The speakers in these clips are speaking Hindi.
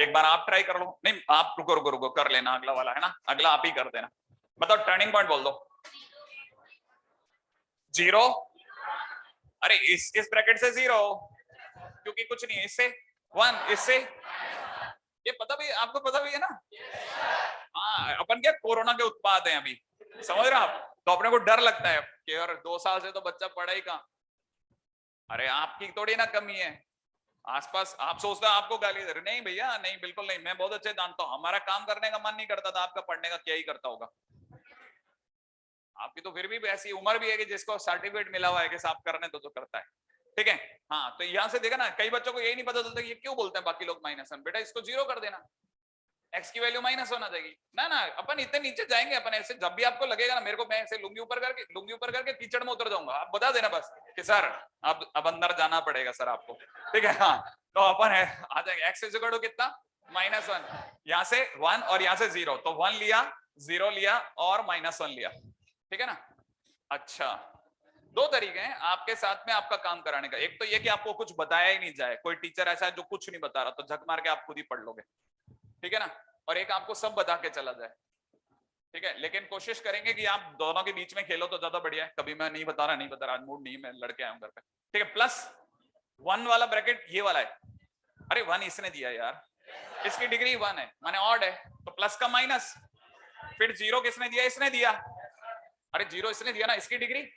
एक बार आप ट्राई कर लो। नहीं आप रुको रुको रुको, कर लेना अगला वाला है ना, अगला आप ही कर देना। मतलब टर्निंग पॉइंट बोल दो। 0, अरे इस ब्रैकेट से 0 क्योंकि कुछ नहीं है, इससे 1, इससे ये पता भी, आपको पता भी है ना। हाँ अपन क्या कोरोना के उत्पाद हैं अभी, समझ रहे आप। तो अपने को डर लगता है कि यार 2 साल से तो बच्चा पढ़ा ही कहाँ। अरे आपकी थोड़ी ना कमी है, आसपास आप सोचते हो आपको गाली दे रहे, नहीं भैया नहीं, बिल्कुल नहीं। मैं बहुत अच्छे जानता हूँ, हमारा काम करने का मन नहीं करता था, आपका पढ़ने का क्या ही करता होगा। आपकी तो फिर भी ऐसी उम्र भी है कि जिसको सर्टिफिकेट मिला हुआ है कि साफ करने तो करता है, ठीक है। हाँ तो यहाँ से देखा ना, कई बच्चों को यही नहीं पता चलता ये क्यों बोलते हैं बाकी लोग -1, बेटा इसको 0 कर देना, x की वैल्यू -1 होना चाहिए ना। ना अपन इतने नीचे जाएंगे अपन ऐसे, जब भी आपको लगेगा ना मेरे को, मैं ऐसे लुंगी ऊपर करके कीचड़ में उतर जाऊंगा, आप बता देना बस कि सर अब अंदर जाना पड़ेगा सर आपको, ठीक है। हाँ तो अपन है आ जाएंगे, x इज इक्वल टू कितना -1, यहाँ से 1 और यहाँ से 0, तो 1 लिया, 0 लिया और -1 लिया, ठीक है ना। अच्छा 2 तरीके हैं आपके साथ में आपका काम कराने का। एक तो ये कि आपको कुछ बताया ही नहीं जाए, कोई टीचर ऐसा है जो कुछ नहीं बता रहा तो झक मार के आप खुद ही पढ़ लोगे, ठीक है ना। और एक आपको सब बता के चला जाए, ठीक है। लेकिन कोशिश करेंगे कि आप दोनों के बीच में खेलो तो ज्यादा बढ़िया है। कभी मैं नहीं बता रहा, मूड नहीं, मैं लड़के आया हूं घर पे, ठीक है। +1 वाला ब्रैकेट ये वाला है, अरे 1 इसने दिया यार, इसकी डिग्री 1 है माने ऑड है, तो प्लस का माइनस, फिर 0 किसने दिया, इसने दिया, अरे 0 इसने दिया ना, इसकी डिग्री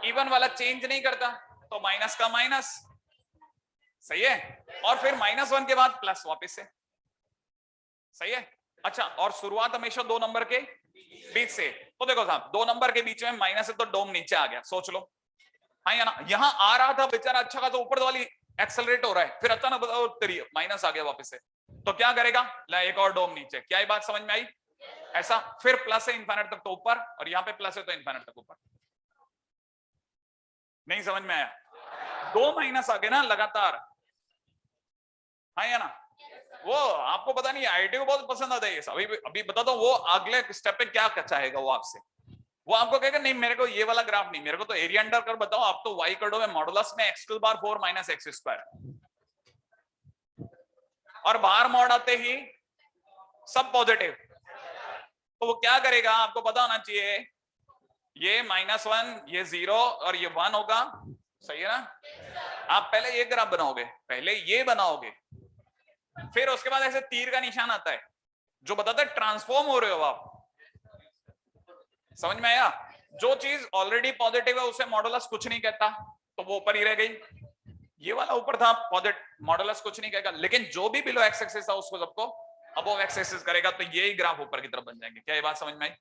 इवन वाला चेंज नहीं करता, तो माइनस का माइनस, सही है। और फिर -1 के बाद प्लस वापस से, सही है। अच्छा और शुरुआत हमेशा 2 नंबर के बीच से, तो देखो साहब 2 नंबर के बीच में माइनस है तो डोम नीचे आ गया, सोच लो, हाँ या ना। यहां आ रहा था बेचारा अच्छा खासा ऊपर वाली एक्सेलरेट हो रहा है, फिर अचानक बताओ तेरी माइनस आ गया वापस से, तो क्या करेगा, ला एक और डोम नीचे। क्या ये बात समझ में आई, ऐसा। फिर प्लस है इनफाइनाइट तक तो ऊपर, और यहाँ पे प्लस है तो इनफाइनाइट तक ऊपर। नहीं समझ में आया, 2 माइनस आ गए ना लगातार, हाँ या ना। वो आपको पता नहीं आईटी को बहुत पसंद आता है ये सब। अभी बताता हूँ वो अगले स्टेप पे क्या चाहेगा वो आपसे। वो आपको कहेगा नहीं मेरे को ये वाला ग्राफ नहीं, मेरे को तो एरिया अंडर कर बताओ, आप तो y कर दो में मॉडुलस में x⁴ - x², और बाहर मॉड आते ही सब पॉजिटिव, तो वो क्या करेगा आपको पता होना चाहिए, ये -1 ये 0 और ये 1 होगा, सही है ना। आप पहले ये ग्राफ बनाओगे, पहले ये बनाओगे, फिर उसके बाद ऐसे तीर का निशान आता है जो बताता है ट्रांसफॉर्म हो रहे हो आप, समझ में आया। जो चीज ऑलरेडी पॉजिटिव है उसे मॉडुलस कुछ नहीं कहता, तो वो ऊपर ही रह गई। ये वाला ऊपर था पॉजिटिव, मॉडुलस कुछ नहीं कहेगा, लेकिन जो भी बिलो एक्स एक्सिस था उसको सबको अबव एक्स एक्सिस करेगा, तो यही ग्राफ ऊपर की तरफ बन जाएंगे। क्या ये बात समझ में आई,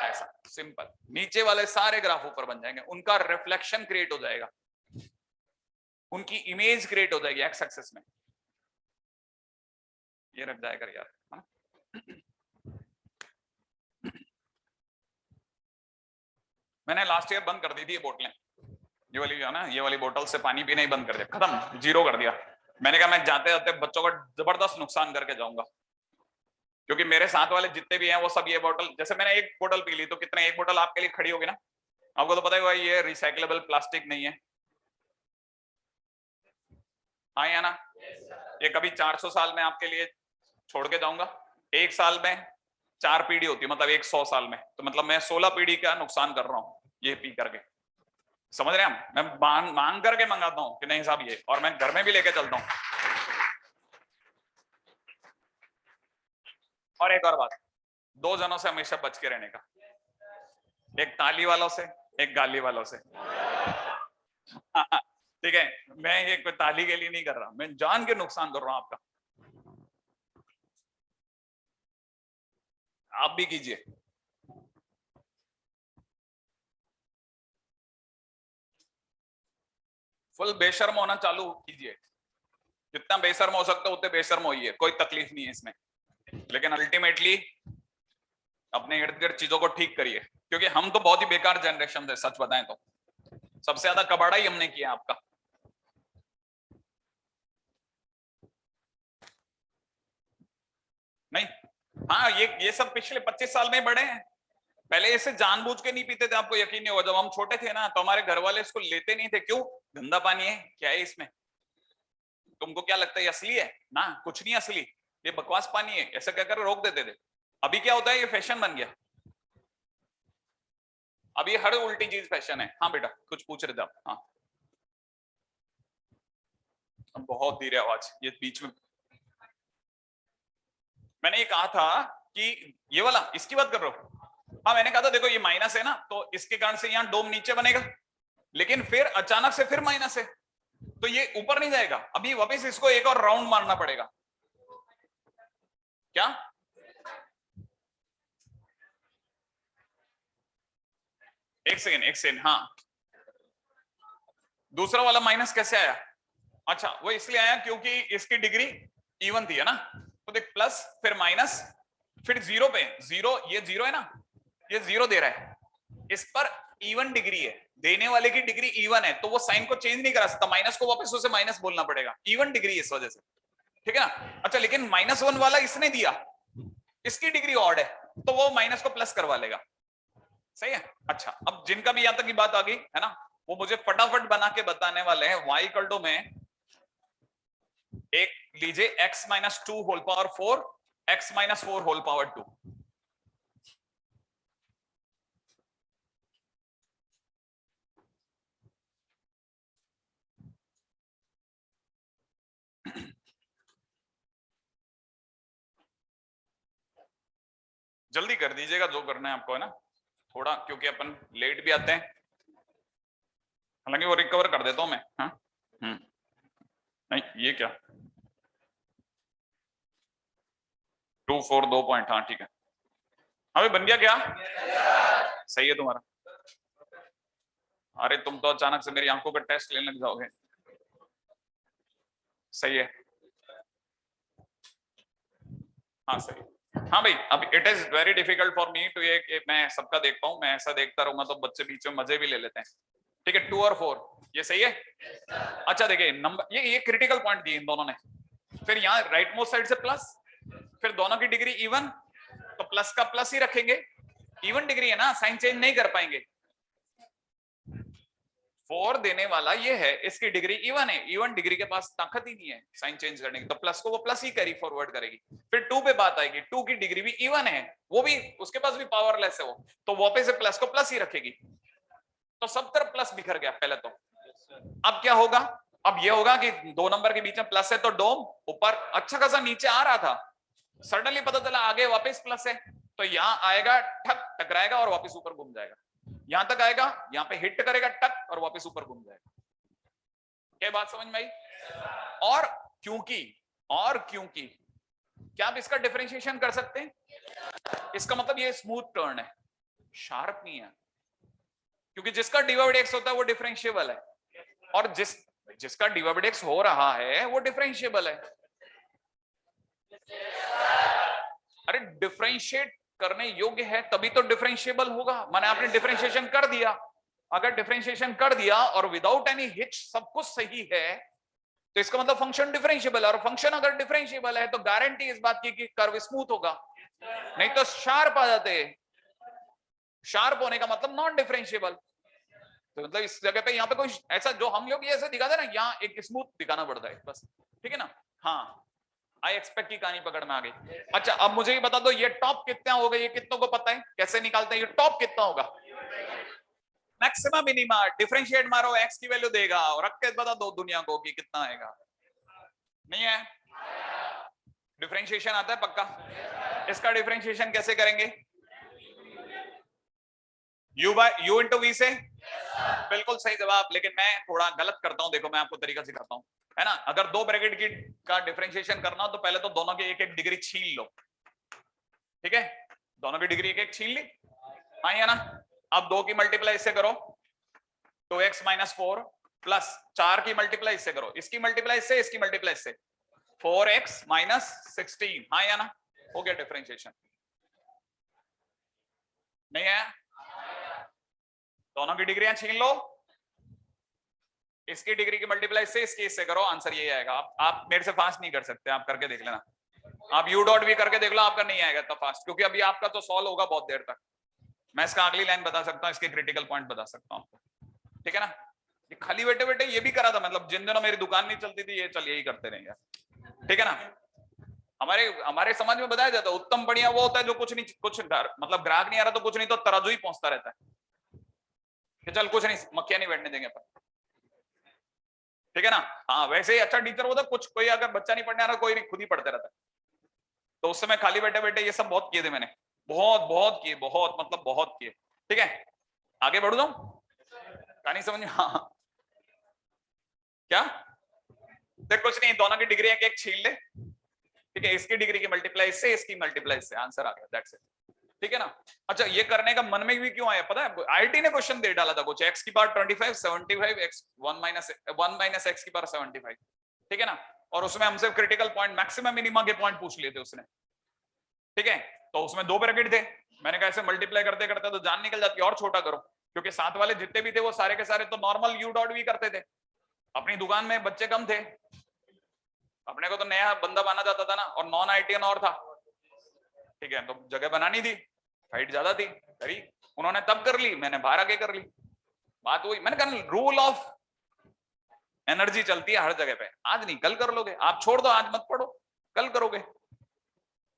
ऐसा सिंपल। नीचे वाले सारे ग्राफ ऊपर बन जाएंगे, उनका रिफ्लेक्शन क्रिएट हो जाएगा, उनकी इमेज क्रिएट हो जाएगी एक्स एक्सिस में। ये रख जाएगा यार, मैंने लास्ट ईयर बंद कर दी थी ये बोतलें, ये वाली जो है ना, ये वाली बोतल से पानी पीना ही बंद कर दिया, खत्म, 0 कर दिया। मैंने कहा मैं जाते जाते बच्चों का जबरदस्त नुकसान करके जाऊंगा, क्योंकि मेरे साथ वाले जितने भी हैं वो सब ये बोतल, जैसे मैंने एक बोतल पी ली तो कितने, एक बोतल आपके लिए खड़ी होगी ना, आपको तो पता है ये रिसाइक्लेबल प्लास्टिक नहीं है, हाँ या ना। ये कभी 400 साल में आपके लिए छोड़ के जाऊंगा, 1 साल में 4 पीढ़ी होती है, मतलब 100 साल में, तो मतलब मैं 16 पीढ़ी का नुकसान कर रहा हूँ ये पी करके, समझ रहे हैं हम। मैं मांग करके मंगाता हूँ कि नहीं साहब ये, और मैं घर में भी लेके चलता हूँ। और एक और बात, 2 जनों से हमेशा बच के रहने का, एक ताली वालों से, एक गाली वालों से। ठीक है, मैं ये कोई ताली के लिए नहीं कर रहा, मैं जान के नुकसान कर रहा हूं आपका, आप भी कीजिए। फुल बेशर्म होना चालू कीजिए, जितना बेशर्म हो सकता है उतने बेशर्म होइए, कोई तकलीफ नहीं है इसमें, लेकिन अल्टीमेटली अपने इर्द गिर्द चीजों को ठीक करिए, क्योंकि हम तो बहुत ही बेकार जनरेशन है, सच बताएं तो सबसे ज्यादा कबाड़ा ही हमने किया आपका। नहीं, हाँ ये सब पिछले 25 साल में बढ़े हैं, पहले इसे जानबूझ के नहीं पीते थे, आपको यकीन नहीं होगा, जब हम छोटे थे ना तो हमारे घर वाले इसको लेते नहीं थे, क्यों, गंदा पानी है, क्या है इसमें, तुमको क्या लगता है असली है ना, कुछ नहीं असली, ये बकवास पानी है, ऐसा कहकर रोक देते थे। अभी क्या होता है, ये फैशन बन गया, अब ये हर उल्टी चीज फैशन है। हाँ बेटा कुछ पूछ रहे थे आप? हाँ बहुत धीरे आवाज, ये बीच में। मैंने ये कहा था कि ये वाला, इसकी बात कर रहे हो? हाँ मैंने कहा था देखो ये माइनस है ना, तो इसके कारण से यहाँ डोम नीचे बनेगा, लेकिन फिर अचानक से फिर माइनस है, तो ये ऊपर नहीं जाएगा। अभी वापस इसको एक और राउंड मारना पड़ेगा। क्या? एक सेकेंड, हाँ दूसरा वाला माइनस कैसे आया? अच्छा वो इसलिए आया क्योंकि इसकी डिग्री इवन थी, है ना? तो देख प्लस फिर माइनस फिर जीरो पे, जीरो, ये जीरो है ना, ये जीरो दे रहा है, इस पर इवन डिग्री है, देने वाले की डिग्री इवन है, तो वो साइन को चेंज नहीं करा सकता, माइनस को वापस उसे माइनस बोलना पड़ेगा, इवन डिग्री इस वजह से, ठीक है ना? अच्छा लेकिन -1 वाला इसने दिया, इसकी डिग्री ऑड है, तो वो माइनस को प्लस करवा लेगा, सही है? अच्छा अब जिनका भी यहां तक की बात आ गई है ना, वो मुझे फटाफट बना के बताने वाले हैं। y इक्वल टू में एक लीजिए x minus 2 whole power 4, x minus 4 whole power 2। जल्दी कर दीजिएगा जो करना है आपको, है ना, थोड़ा, क्योंकि अपन लेट भी आते हैं, हालांकि वो रिकवर कर देता हूं मैं। हाँ नहीं ये क्या 2 4 2 पॉइंट, हाँ ठीक है। अभी बन गया क्या? सही है तुम्हारा। अरे तुम तो अचानक से मेरी आंखों का टेस्ट लेने लग जाओगे। सही है, हाँ सही। हाँ भाई अब it is very difficult for me too, ये मैं सबका देख पाऊं, मैं ऐसा देखता रहूंगा तो बच्चे बीच में मजे भी ले लेते हैं। ठीक है 2 और 4 ये सही है। अच्छा देखिए नंबर, ये क्रिटिकल पॉइंट दिए इन दोनों ने, फिर यहाँ राइट मोस्ट साइड से प्लस, फिर दोनों की डिग्री इवन, तो प्लस का प्लस ही रखेंगे, इवन डिग्री है ना, साइन चेंज नहीं कर पाएंगे। 4 देने वाला ये है, इसकी डिग्री इवन है, इवन डिग्री के पास ताकत ही नहीं है साइन चेंज करने की, तो प्लस को वो प्लस ही कैरी फॉरवर्ड करेगी। फिर 2 पे बात आएगी, 2 की डिग्री भी इवन है, वो भी उसके पास भी पावरलेस है वो, तो वापस से प्लस को प्लस ही रखेगी, तो सब तरफ प्लस बिखर गया पहले तो। अब क्या होगा? अब ये होगा कि 2 नंबर के बीच में प्लस है, तो डोम ऊपर अच्छा खासा नीचे आ रहा था, सडनली पता चला आगे वापस प्लस है, तो यहाँ आएगा ठक टकराएगा और वापस ऊपर घूम जाएगा, यहां तक आएगा, यहां पे हिट करेगा टक और वापस ऊपर घूम जाएगा। क्या बात समझ में आई? और क्योंकि क्या आप इसका डिफरेंशिएशन कर सकते हैं? इसका मतलब ये स्मूथ टर्न है, शार्प नहीं है, क्योंकि जिसका dy/dx होता है वो डिफरेंशिएबल है, और जिसका dy/dx हो रहा है वो डिफरेंशिएबल है। अरे डिफरेंशिएट करने योग्य है तभी तो डिफरेंशिएबल होगा, माने आपने डिफरेंशिएशन कर दिया, अगर डिफरेंशिएशन कर दिया और विदाउट एनी हिच सब कुछ सही है, तो इसका मतलब फंक्शन डिफरेंशिएबल है, और फंक्शन अगर डिफरेंशिएबल है तो गारंटी इस बात की कि कर्व स्मूथ होगा, नहीं तो शार्प आ जाते। शार्प होने का मतलब नॉन डिफरेंशिएबल, तो मतलब इस जगह पे यहाँ पे कोई ऐसा जो हम लोग ये ऐसे दिखाते ना, यहाँ एक स्मूथ दिखाना पड़ता है बस, ठीक है ना? हाँ आई एक्सपेक्ट की कहानी पकड़ में आ गई। अच्छा अब मुझे ये बता दो ये टॉप कितना होगा, ये कितनों को पता है कैसे निकालते हैं ये टॉप कितना होगा? मैक्सिमम मिनिमा, डिफरेंशिएट मारो एक्स की वैल्यू देगा, और रख के बता दो दुनिया को कि कितना आएगा। नहीं है? डिफरेंशिएशन आता है पक्का? इसका डिफरेंशिएशन कैसे करेंगे? u इंटू वी से, बिल्कुल सही जवाब, लेकिन मैं थोड़ा गलत करता हूं, देखो मैं आपको तरीका सिखाता हूं, है ना? अगर 2 ब्रैकेट की का डिफरेंशिएशन करना हो तो पहले तो दोनों की एक एक डिग्री छीन लो, ठीक है? दोनों की डिग्री एक एक छीन ली, हाँ या ना? अब 2 की मल्टीप्लाई इससे करो, 2x माइनस 4 प्लस 4 की मल्टीप्लाई इससे करो, इसकी मल्टीप्लाई इससे, इसकी मल्टीप्लाई इससे, 4x माइनस 16, हाँ या ना? हो गया डिफरेंशिएशन। नहीं है? दोनों की डिग्रियां छीन लो, इसकी डिग्री की मल्टीप्लाई से इसकी इससे करो, आंसर यही आएगा। आप मेरे से फास्ट नहीं कर सकते, आप करके देख लेना, आप यू डॉट भी करके देख लो, आपका नहीं आएगा इतना फास्ट, क्योंकि अभी आपका तो सॉल्व होगा बहुत देर तक। मैं इसका अगली लाइन बता सकता हूँ, इसके क्रिटिकल पॉइंट बता सकता हूँ आपको, ठीक है ना? ये खाली बैठे बैठे ये भी करा था, मतलब जिन दिनों मेरी दुकान नहीं चलती थी ये चल यही करते रहेंगे, ठीक है ना? हमारे हमारे समाज में बताया जाता है उत्तम बढ़िया वो होता है जो कुछ नहीं, कुछ मतलब ग्राहक नहीं आ रहा तो कुछ नहीं तो तराजू ही पहुंचता रहता है कि चल कुछ नहीं, मक्खियां नहीं बैठने देंगे अपन, ठीक है ना। हाँ वैसे ही अच्छा टीचर होता, कुछ कोई अगर बच्चा नहीं पढ़ने आ रहा कोई नहीं, खुद ही पढ़ते रहता है। तो उस समय खाली बैठे बैठे ये सब बहुत किए थे मैंने, बहुत बहुत किए, बहुत मतलब बहुत किए। ठीक है आगे बढ़ू जाऊं, कहानी समझ में? हाँ क्या देख कुछ नहीं, दोनों की डिग्री एक छीन ले, ठीक है, इसकी डिग्री की मल्टीप्लाई इससे, इसकी मल्टीप्लाई इससे, आंसर आ गया, दैट्स इट। ठीक है ना। अच्छा ये करने का मन में भी क्यों आया पता है, आईटी ने क्वेश्चन दे डाला था कुछ x की पावर 25 75 x 1 माइनस x की पावर 75, ठीक है ना। और उसमें हमसे क्रिटिकल पॉइंट मैक्सिमम मिनिमा के पॉइंट पूछ लिए थे उसने, ठीक है। तो उसमें 2 ब्रैकेट थे, मैंने कहा ऐसे मल्टीप्लाई करते करते तो जान निकल जाती, और छोटा करो, क्योंकि साथ वाले जितने भी थे वो सारे के सारे तो नॉर्मल यू डॉट भी करते थे। अपनी दुकान में बच्चे कम थे, अपने को तो नया बंदा माना जाता था ना, और नॉन आईटीएन और था, ठीक है। तो जगह बनानी थी, हाइट ज्यादा थी, करी उन्होंने तब कर ली, मैंने बाहर आके कर ली। बात वही मैंने कहा रूल ऑफ एनर्जी चलती है हर जगह पे, आज नहीं कल कर लोगे, आप छोड़ दो आज मत पढ़ो, कल करोगे,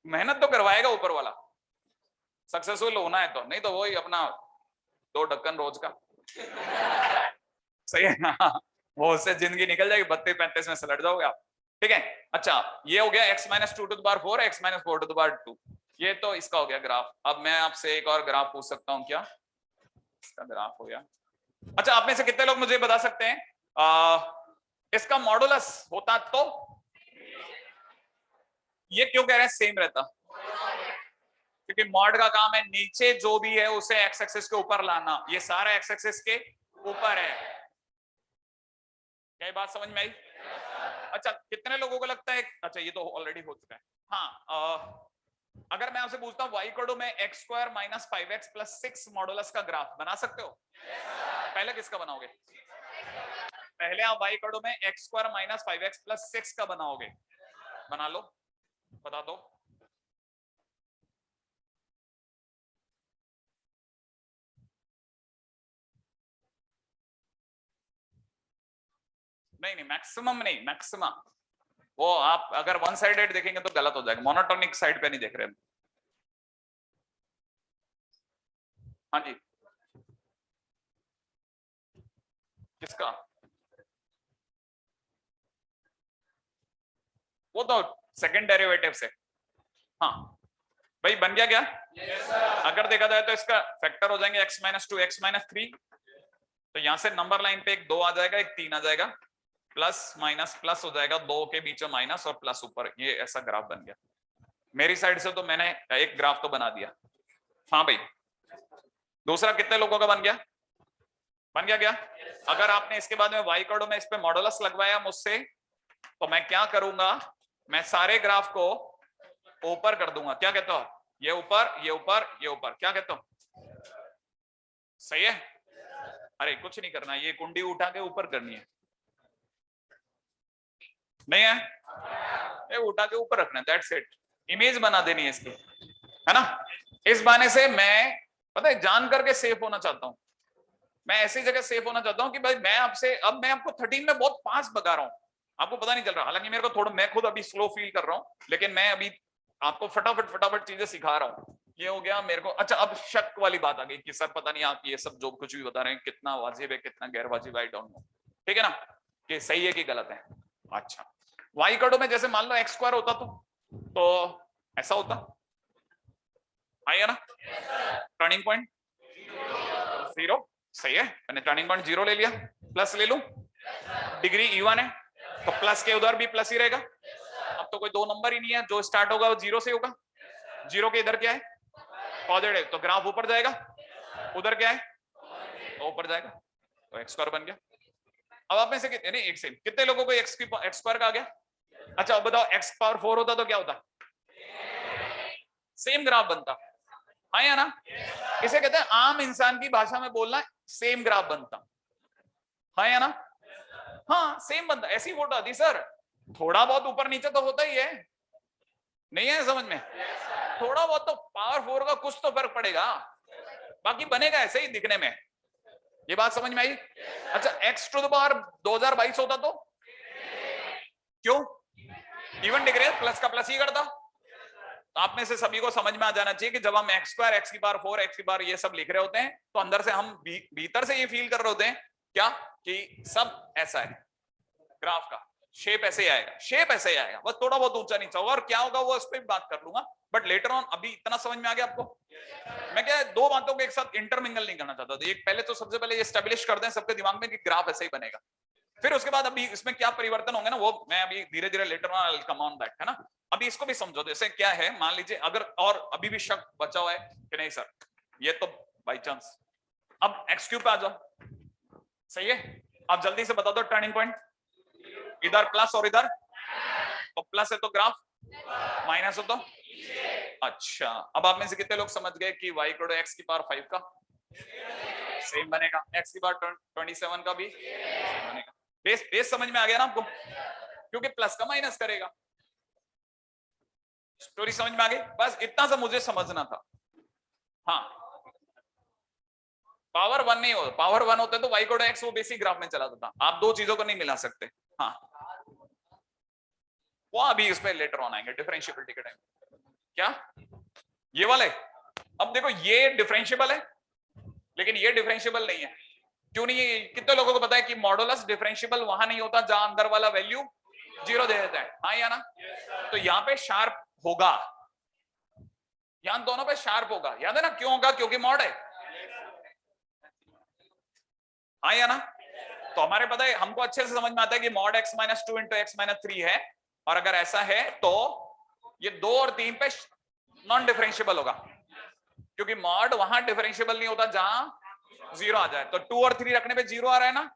मेहनत तो करवाएगा ऊपर वाला, सक्सेसफुल होना है तो, नहीं तो वही अपना 2 ढक्कन रोज का सही है ना, वो उससे जिंदगी निकल जाएगी, 32-35 में सलट जाओगे आप, ठीक है। अच्छा ये हो गया x minus 2 to the power 4, x minus 4 to the power 2, ये तो इसका हो गया ग्राफ। अब मैं आपसे एक और ग्राफ पूछ सकता हूं क्या, इसका ग्राफ हो गया। अच्छा आप में से कितने लोग मुझे बता सकते हैं इसका मॉडुलस होता तो, ये क्यों कह रहे हैं सेम रहता, क्योंकि मॉड का काम है नीचे जो भी है उसे एक्स एक्सिस के ऊपर लाना, ये सारा एक्स एक्सिस के ऊपर है, क्या बात समझ में आई? अच्छा कितने लोगों को लगता है, अच्छा ये तो ऑलरेडी हो चुका है। हाँ अगर मैं आपसे पूछता हूँ y इक्वल टू में x square minus 5x plus 6 modulus का ग्राफ बना सकते हो? पहले किसका बनाओगे? पहले आप y इक्वल टू में x square minus 5x plus 6 का बनाओगे, बना लो, बता दो। नहीं नहीं मैक्सिमम नहीं, मैक्सिमम वो आप अगर वन साइडेड देखेंगे तो गलत हो जाएगा, मोनोटोनिक साइड पे नहीं देख रहे। हाँ जी किसका, वो तो सेकंड डेरिवेटिव से। हाँ भाई बन गया क्या? yes, अगर देखा जाए तो इसका फैक्टर हो जाएंगे x माइनस 2 x माइनस 3, तो यहां से नंबर लाइन पे एक 2 आ जाएगा एक 3 आ जाएगा, प्लस माइनस प्लस हो जाएगा, 2 के बीच में माइनस और प्लस ऊपर, ये ऐसा ग्राफ बन गया। मेरी साइड से तो मैंने एक ग्राफ तो बना दिया। हाँ भाई दूसरा कितने लोगों का बन गया? बन गया क्या? अगर आपने इसके बाद में y इक्वल में इस पे मॉडुलस लगवाया मुझसे, तो मैं क्या करूंगा, मैं सारे ग्राफ को ऊपर कर दूंगा, क्या कहते हो? ये ऊपर ये ऊपर ये ऊपर, क्या कहते हो? सही है? अरे कुछ नहीं करना, ये कुंडी उठा के ऊपर करनी है, नहीं है? ये उठा के ऊपर रखना है, दैट्स इट, इमेज बना देनी है इसकी, है ना। इस बहाने से मैं पता है जान करके सेफ होना चाहता हूं, मैं ऐसी जगह सेफ होना चाहता हूं कि भाई मैं आपसे, अब मैं आपको 13 में बहुत फास्ट भगा रहा हूं, आपको पता नहीं चल रहा, हालांकि मेरे को थोड़ा, मैं खुद अभी स्लो फील कर रहा हूं, लेकिन मैं अभी आपको फटाफट फटाफट चीजें सिखा रहा हूं। ये हो गया मेरे को। अच्छा अब शक वाली बात आ गई कि सर पता नहीं आप ये सब जो कुछ भी बता रहे हैं कितना वाजिब है कितना गैर वाजिब, आई डोंट नो, ठीक है ना, कि सही है कि गलत है। अच्छा वाई कड़ो में जैसे मान लो एक्स स्क्वायर होता तो ऐसा होता, आई है ना, टर्निंग पॉइंट 0, सही है, मैंने टर्निंग पॉइंट 0 ले लिया, प्लस ले लूं, डिग्री इवन है तो प्लस के उधर भी प्लस ही रहेगा, अब तो कोई 2 नंबर ही नहीं है, जो स्टार्ट होगा वो 0 से होगा, 0 के इधर क्या है पॉजिटिव, तो ग्राफ ऊपर जाएगा, उधर क्या है तो ऊपर जाएगा, तो एक्स स्क्वायर बन गया। अब आप में से कितने, नहीं एक से कितने लोगों को एक्स स्क्वायर का आ गया? अच्छा अब बताओ एक्स पावर 4 होता तो क्या होता? सेम ग्राफ बनता, हाँ या ना? इसे कहते हैं आम इंसान की भाषा में बोलना, सेम ग्राफ बनता, हाँ या ना? हाँ सेम बनता, ऐसी वोट आती सर, थोड़ा बहुत ऊपर नीचे तो होता ही है, नहीं है समझ में? थोड़ा बहुत तो पावर 4 का कुछ तो फर्क पड़ेगा, बाकी बनेगा ऐसे ही दिखने में, ये बात समझ में आई? अच्छा x टू द पावर 2022 होता तो क्यों? इवन डिग्री प्लस का प्लस ही करता। तो आप में से सभी को समझ में आ जाना चाहिए कि जब हम x स्क्वायर x की पावर 4 x की पावर ये सब लिख रहे होते हैं तो अंदर से हम भीतर से ये फील कर रहे होते हैं क्या कि सब ऐसा है, ग्राफ का शेप ऐसे ही आएगा, शेप ऐसे ही आएगा, बस थोड़ा बहुत ऊंचा नीचा होगा, और क्या होगा वो इस पर बात कर लूंगा, बट लेटर ऑन। अभी इतना समझ में आ गया आपको? मैं क्या दो बातों को एक साथ इंटरमिंगल नहीं करना चाहता, तो एक पहले तो सबसे पहले ये एस्टेब्लिश कर दें सबके दिमाग में कि ग्राफ ऐसे ही बनेगा, फिर उसके बाद अभी इसमें क्या परिवर्तन होंगे ना वो मैं अभी धीरे धीरे later on I will come on that, है ना। अभी इसको भी समझो, जैसे क्या है, मान लीजिए अगर और अभी भी शक बचा हुआ है कि नहीं सर ये तो बाई चांस, अब एक्स क्यूब पे आ जाओ, सही है। अब जल्दी से बता दो टर्निंग पॉइंट, इधर प्लस और इधर, तो प्लस है तो ग्राफ, माइनस हो तो, अच्छा अब आप में से कितने लोग समझ गए कि y इक्वल टू x की पावर 5 का सेम बनेगा, x की पावर 27 का भी बनेगा। बेस समझ में आ गया ना आपको, क्योंकि प्लस का माइनस करेगा। स्टोरी समझ में आ गई? बस इतना सा मुझे समझना था। हाँ पावर 1 नहीं होता, पावर 1 होता है तो y इक्वल टू x वो बेसिक ग्राफ में चला जाता, आप दो चीजों को नहीं मिला सकते। हाँ वो अभी उस पर लेटर ऑन आएंगे डिफरेंशिएबिलिटी के टाइम। क्या ये वाले? अब देखो ये डिफरेंशिएबल है लेकिन ये डिफरेंशिएबल नहीं है। क्यों नहीं है? कितने लोगों को पता है कि मॉडुलस डिफरेंशिएबल वहां नहीं होता जहां अंदर वाला वैल्यू 0 दे देता है, हाँ या ना? तो यहाँ पे शार्प होगा, यहां दोनों पे शार्प होगा, याद है ना क्यों होगा? क्योंकि मॉड है, हाँ या ना? तो हमारे पता है, हमको अच्छे से समझ में आता है कि mod x minus 2 into x minus 3 है, और अगर ऐसा है तो ये 2 और 3 पे नॉन डिफरेंशिएबल होगा, क्योंकि मॉड वहां डिफरेंशिएबल नहीं होता जहां 0 आ जाए। तो 2 और 3 रखने पे 0 आ रहा है ना,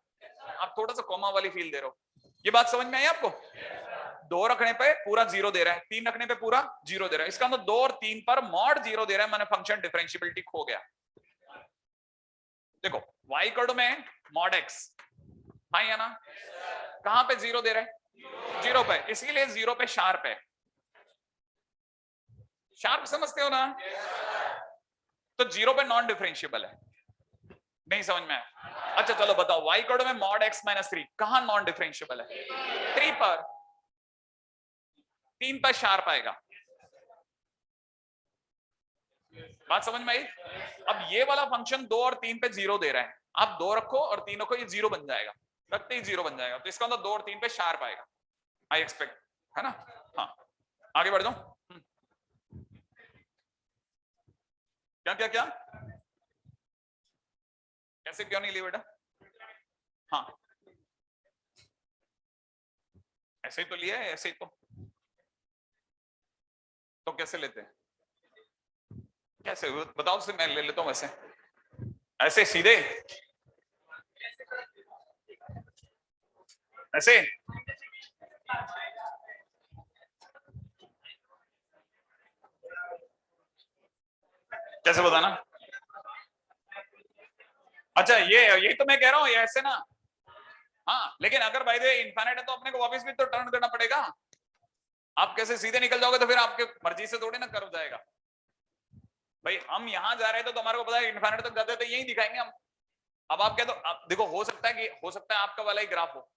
आप थोड़ा सा कॉमा वाली फील दे रहे हो, ये बात समझ में आई आपको? 2 रखने पे पूरा 0 दे रहा है, 3 रखने पे पूरा 0 दे रहा है, इसका मतलब 2 और 3 पर मॉड 0 दे रहा है, माने फंक्शन डिफरेंशिएबिलिटी खो गया। देखो y इक्वल में मॉड x, हाँ या ना? कहां पे 0 दे रहा है? 0 पे, इसीलिए 0 पे शार्प है। शार्प समझते हो ना? तो 0 पे नॉन डिफरेंशिएबल है, नहीं समझ में आया? अच्छा चलो बताओ, y इक्वल में मॉड x माइनस 3 कहां नॉन डिफरेंशिएबल है? 3 पर, 3 पर शार्प आएगा, बात समझ में आई? अब ये वाला फंक्शन 2 और 3 पे 0 दे रहा है, आप 2 रखो और 3 रखो, ये 0 बन जाएगा, रखते ही 0 बन जाएगा, तो इसका मतलब 2 और 3 पे शार्प आएगा, आई एक्सपेक्ट, है ना? हाँ आगे बढ़ जाओ। क्या क्या क्या कैसे क्यों नहीं ली बेटा? हाँ ऐसे ही तो लिया है, ऐसे ही तो कैसे लेते हैं? कैसे बताओ से, मैं ले लेता हूं वैसे, ऐसे सीधे ऐसे? कैसे बताना? अच्छा ये तो मैं कह रहा हूं, ये ऐसे ना, हाँ लेकिन अगर भाई दे इनफाइनाइट है तो अपने को वापस भी तो टर्न करना पड़ेगा। आप कैसे सीधे निकल जाओगे तो फिर आपके मर्जी से थोड़ी ना कर्व जाएगा। भाई हम यहां जा रहे थे तो हमारे को पता है इनफाइनाइट तक जाते थे, यही दिखाएंगे हम। अब आप कह दो, आप देखो हो सकता है कि हो सकता है आपका वाला ही ग्राफ हो,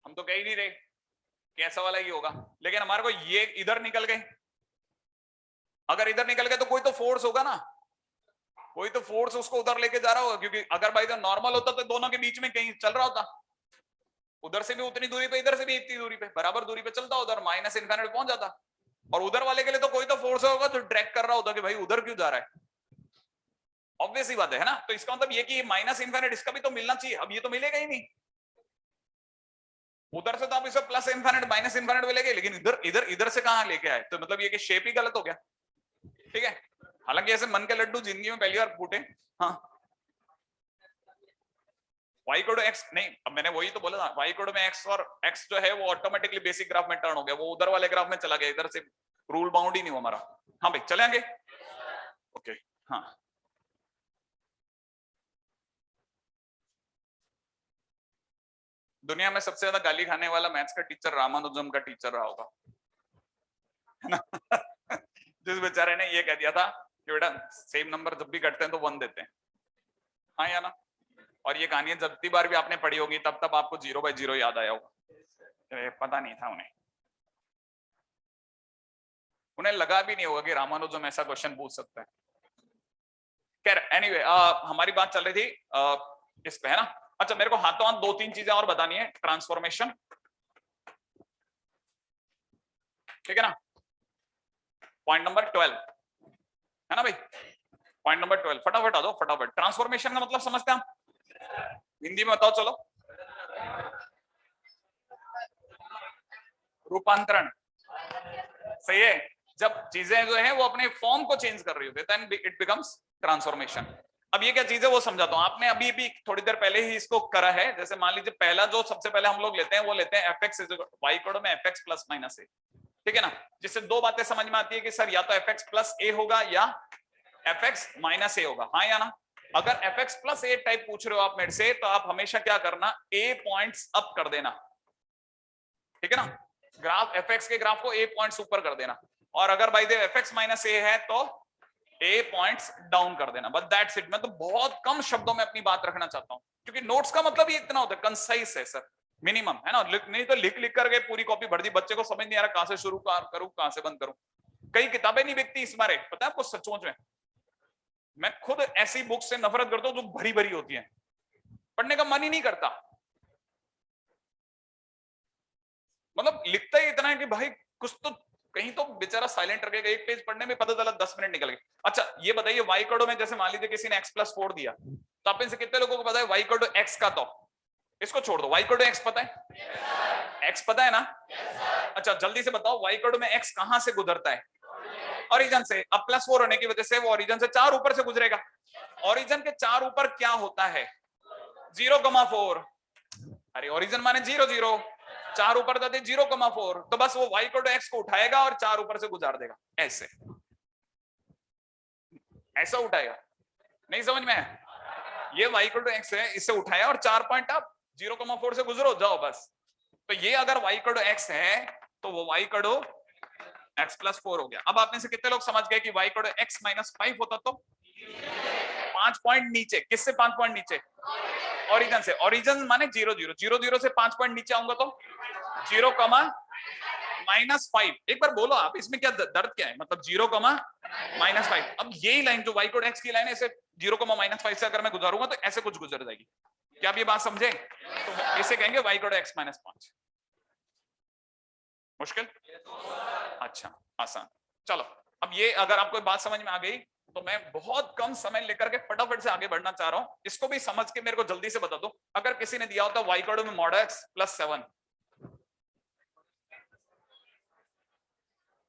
हम तो कह ही नहीं रहे कैसा वाला ही होगा, लेकिन हमारे को ये इधर निकल गए, अगर इधर निकल गए तो कोई तो फोर्स होगा ना, कोई तो फोर्स उसको उधर लेके जा रहा होगा, क्योंकि अगर भाई तो नॉर्मल होता तो दोनों के बीच में कहीं चल रहा होता, उधर से भी उतनी दूरी पे इधर से भी इतनी दूरी पे बराबर दूरी पे चलता, उधर माइनस इनफाइनाइट पहुंच जाता, और उधर वाले के लिए तो कोई तो फोर्स होगा जो ट्रैक कर रहा होता कि भाई उधर क्यों जा रहा है, ऑब्वियस ही बात है ना? तो इसका मतलब ये कि माइनस इनफाइनाइट इसका भी तो मिलना चाहिए, अब ये तो मिलेगा ही नहीं, उधर से तो आप इसे प्लस इनफाइनाइट माइनस इनफाइनाइट में लेके, लेकिन इधर इधर इधर से कहां लेके आए, तो मतलब ये कि शेप ही गलत हो गया, ठीक है? हालांकि ऐसे मन के लड्डू जिंदगी में पहली बार फूटे। हाँ y इक्वल टू x नहीं, अब मैंने वही तो बोला था, y इक्वल टू में x, और x जो है वो ऑटोमेटिकली बेसिक ग्राफ में टर्न हो गया, वो उधर वाले ग्राफ में चला गया, इधर से रूल बाउंड ही नहीं हुआ हमारा। हाँ भाई चले आगे, ओके। हाँ दुनिया में सबसे ज्यादा गाली खाने वाला मैथ्स का टीचर रामानुजम का टीचर रहा होगा, है ना? जिस बेचारे ने ये कह दिया था कि बेटा सेम नंबर जब भी कटते हैं तो 1 देते हैं, हाँ या ना? और ये कहानी जितनी बार भी आपने पढ़ी होगी तब तब आपको 0/0 याद आया होगा, पता नहीं था उन्हें। उन्हें लगा भी नहीं होगा कि रामानुजम ऐसा क्वेश्चन पूछ सकता है। खैर एनीवे हमारी बात चल रही थी इस पे, है ना। अच्छा मेरे को हाथों हाथ दो तीन चीजें और बतानी है। ट्रांसफॉर्मेशन, ठीक है ना, पॉइंट नंबर 12 है ना भाई, पॉइंट नंबर 12 फटाफट आ दो फटाफट। ट्रांसफॉर्मेशन का मतलब समझते हैं हम, हिंदी में बताओ चलो। रूपांतरण, सही है। जब चीजें जो है वो अपने फॉर्म को चेंज कर रही होती है देन इट बिकम्स ट्रांसफॉर्मेशन। अब ये क्या चीज है वो समझाता हूं। आपने अभी भी थोड़ी देर पहले ही इसको करा है। जैसे मान लीजिए पहला जो सबसे पहले हम लोग लेते हैं वो लेते हैं एफ एक्स वाई कोड में एफ एक्स प्लस माइनस ए, ठीक है ना। जिससे दो बातें समझ में आती है कि सर या तो एफ एक्स प्लस ए होगा या एफ एक्स माइनस ए होगा, हाँ या ना। अगर एफ एक्स प्लस ए टाइप पूछ रहे हो आप मेरे से तो आप हमेशा क्या करना, ए पॉइंट्स अप कर देना, ठीक है ना। ग्राफ एफ एक्स के ग्राफ को ए पॉइंट्स ऊपर कर देना, और अगर by the f x minus a है तो ए पॉइंट्स डाउन कर देना, बट दैट्स इट। मैं तो बहुत कम शब्दों में अपनी बात रखना चाहता हूं, क्योंकि नोट्स का मतलब ही इतना होता है, कंसाइज है सर, मिनिमम, है ना। नहीं तो लिख लिख करके पूरी कॉपी भर दी, बच्चे को समझ नहीं आ रहा कहां से शुरू करूं कहां से बंद करूं। कई किताबें नहीं बिकती इस बारे, पता है आपको सचमुच में। मैं खुद ऐसी बुक से नफरत करता हूं जो भरी भरी होती है, पढ़ने का मन ही नहीं करता। मतलब लिखता ही इतना है कि भाई कुछ तो, कहीं तो बेचारा साइलेंट रखेगा, एक पेज पढ़ने में पता चला 10 मिनट निकल गए। अच्छा ये बताइए वाई कोडो में जैसे मान लीजिए किसी ने x+4 दिया, तो आप इनसे कितने लोगों को पता है वाई कोडो x का, तो इसको छोड़ दो, वाई कोडो x पता है, x पता है ना। अच्छा जल्दी से बताओ वाई कोडो में x कहां से गुजरता है, ओरिजिन से। अब +4 होने की वजह से वो ओरिजिन से 4 ऊपर से गुजरेगा। ओरिजिन के 4 ऊपर क्या होता है, 0,4। अरे ओरिजिन माने 0 0, 4 ऊपर जाते 0,4, तो बस वो y को x को उठाएगा और 4 ऊपर से गुजार देगा, ऐसे ऐसा उठाएगा। नहीं समझ में है, ये y को x है, इसे उठाया और 4 पॉइंट आप 0,4 से गुजरो जाओ बस। तो ये अगर y को x है तो वो y को x+4 हो गया। अब आप में से कितने लोग समझ गए कि y को x-5 होता तो 5 पॉइंट नीचे, किससे 5 पॉइंट नीचे, ओरिजिन से। ओरिजिन माने 0 0, 0 0 से 5 पॉइंट नीचे आऊंगा तो 0,-5। एक बार बोलो आप, इसमें क्या दर्द क्या है, मतलब 0,-5। अब यही लाइन जो y कोड x की लाइन है, इसे 0,-5 से अगर मैं गुजारूंगा तो ऐसे कुछ गुजर जाएगी। क्या आप ये बात समझे, तो इसे कहेंगे y कोड x-5। मुश्किल, अच्छा आसान। चलो अब ये अगर आपको बात समझ में आ गई तो मैं बहुत कम समय लेकर के फटाफट से आगे बढ़ना चाह रहा हूं। इसको भी समझ के मेरे को जल्दी से बता दो। अगर किसी ने दिया होता वाई कोड में mod x +7,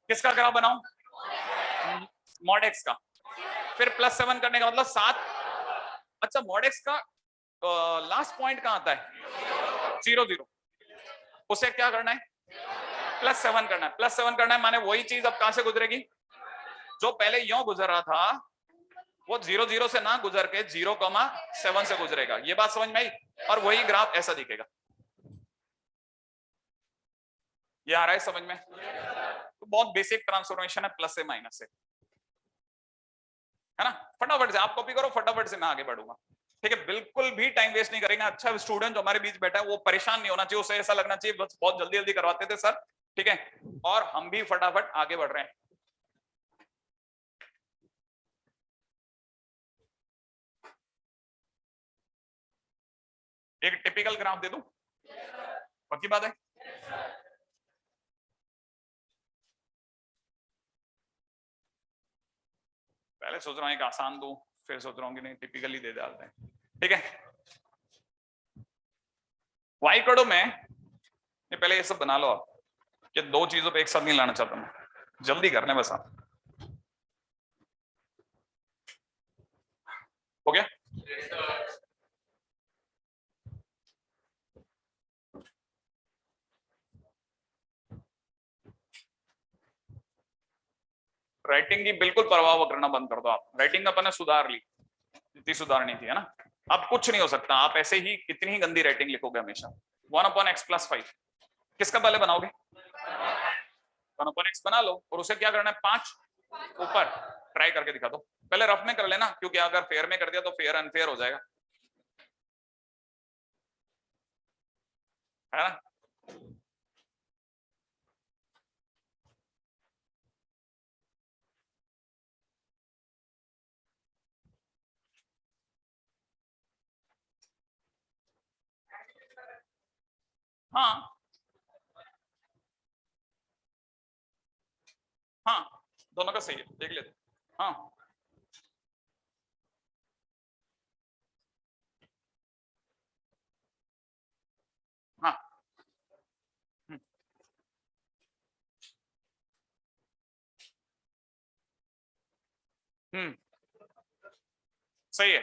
किसका ग्राफ बनाऊं, mod x का, फिर +7 करने का मतलब 7। अच्छा mod x का लास्ट पॉइंट कहां आता है, 0 0, उसे क्या करना है, +7 करना है। +7 करना है माने वही चीज अब कहां से गुजरेगी, जो पहले यूं गुजर रहा था वो 0 0 से ना गुजर के 0,7 से गुजरेगा। ये बात समझ में आई, और वही ग्राफ ऐसा दिखेगा। ये आ रहा है समझ में, तो बहुत बेसिक ट्रांसफॉर्मेशन है प्लस से माइनस से, है ना। फटाफट से आप कॉपी करो, फटाफट से मैं आगे बढ़ूंगा, ठीक है। बिल्कुल भी टाइम वेस्ट नहीं करेंगे। अच्छा स्टूडेंट जो हमारे बीच बैठा है वो परेशान नहीं होना चाहिए, उसे ऐसा लगना चाहिए बस बहुत जल्दी जल्दी करवाते थे सर, ठीक है। और हम भी फटाफट आगे बढ़ रहे हैं। एक टिपिकल ग्राफ दे दूं, पक्की बात है। पहले सोच रहा हूं एक आसान दूं, फिर सोच रहा हूं कि नहीं टिपिकली दे डालते हैं, ठीक है। वाई कोडो में ये पहले ये सब बना लो आप, कि दो चीजों पे एक साथ नहीं लाना चाहता मैं, जल्दी करने बस आप, हो गया। राइटिंग की बिल्कुल परवाह करना बंद कर दो आप। राइटिंग अपन ने सुधार ली, जितनी सुधारनी थी, है ना। अब कुछ नहीं हो सकता, आप ऐसे ही कितनी ही गंदी राइटिंग लिखोगे हमेशा। 1/x+5 किसका पहले बनाओगे, 1/x बना लो, और उसे क्या करना है 5 ऊपर। ट्राई करके दिखा दो, पहले रफ में कर लेना, क्योंकि अगर फेयर में कर दिया तो फेयर अनफेयर हो जाएगा, है ना। हाँ हाँ, दोनों का सही है, देख लेते। हाँ हाँ। हम्म हम्म, सही है।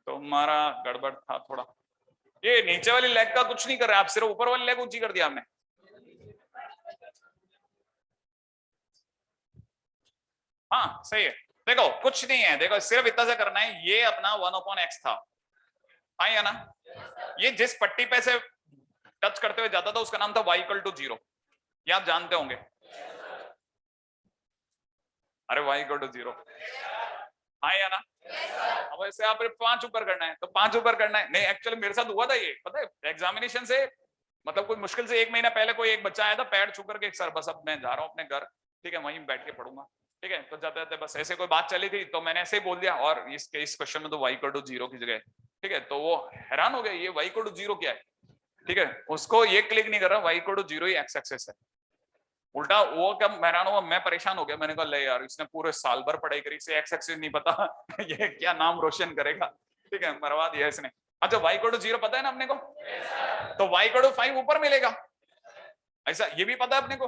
तो हमारा गड़बड़ था थोड़ा। ये नीचे वाली लेग का कुछ नहीं कर रहे आप, सिर्फ ऊपर वाली लेग ऊंची कर दिया आपने। हाँ सही है। देखो कुछ नहीं है, देखो सिर्फ इतना से करना है, ये अपना 1/x था, हाँ या ना। ये जिस पट्टी पे से टच करते हुए जाता था उसका नाम था y = 0, ये आप जानते होंगे। अरे y = 0, हाँ या ना। अब ऐसे आप 5 ऊपर करना है तो 5 ऊपर करना है। नहीं एक्चुअली मेरे साथ हुआ था ये, पता है एग्जामिनेशन से, मतलब कोई मुश्किल से 1 महीना पहले कोई एक बच्चा आया था पैर छू करके, सर बस अब मैं जा रहा हूँ अपने घर, ठीक है वहीं बैठ के पढ़ूंगा, ठीक है। तो जाते जाते बस ऐसे कोई बात चली थी तो मैंने ऐसे ही बोल दिया, और इस क्वेश्चन में तो y = 0 की जगह, ठीक है। तो वो हैरान हो गया, ये y = 0 क्या है, ठीक है। उसको ये क्लिक नहीं कर रहा, y = 0 ही एक्स एक्सेस है। उल्टा वो कब हैरान हुआ, मैं परेशान हो गया, मैंने कहा ले यार इसने पूरे साल भर पढ़ाई करी, इसे एक्स एक्सिस नहीं पता ये क्या नाम रोशन करेगा, ठीक है मरवा दिया इसने। अच्छा y = 0 पता है ना अपने को, तो y = 5 ऊपर मिलेगा, ऐसा ये भी पता है अपने को,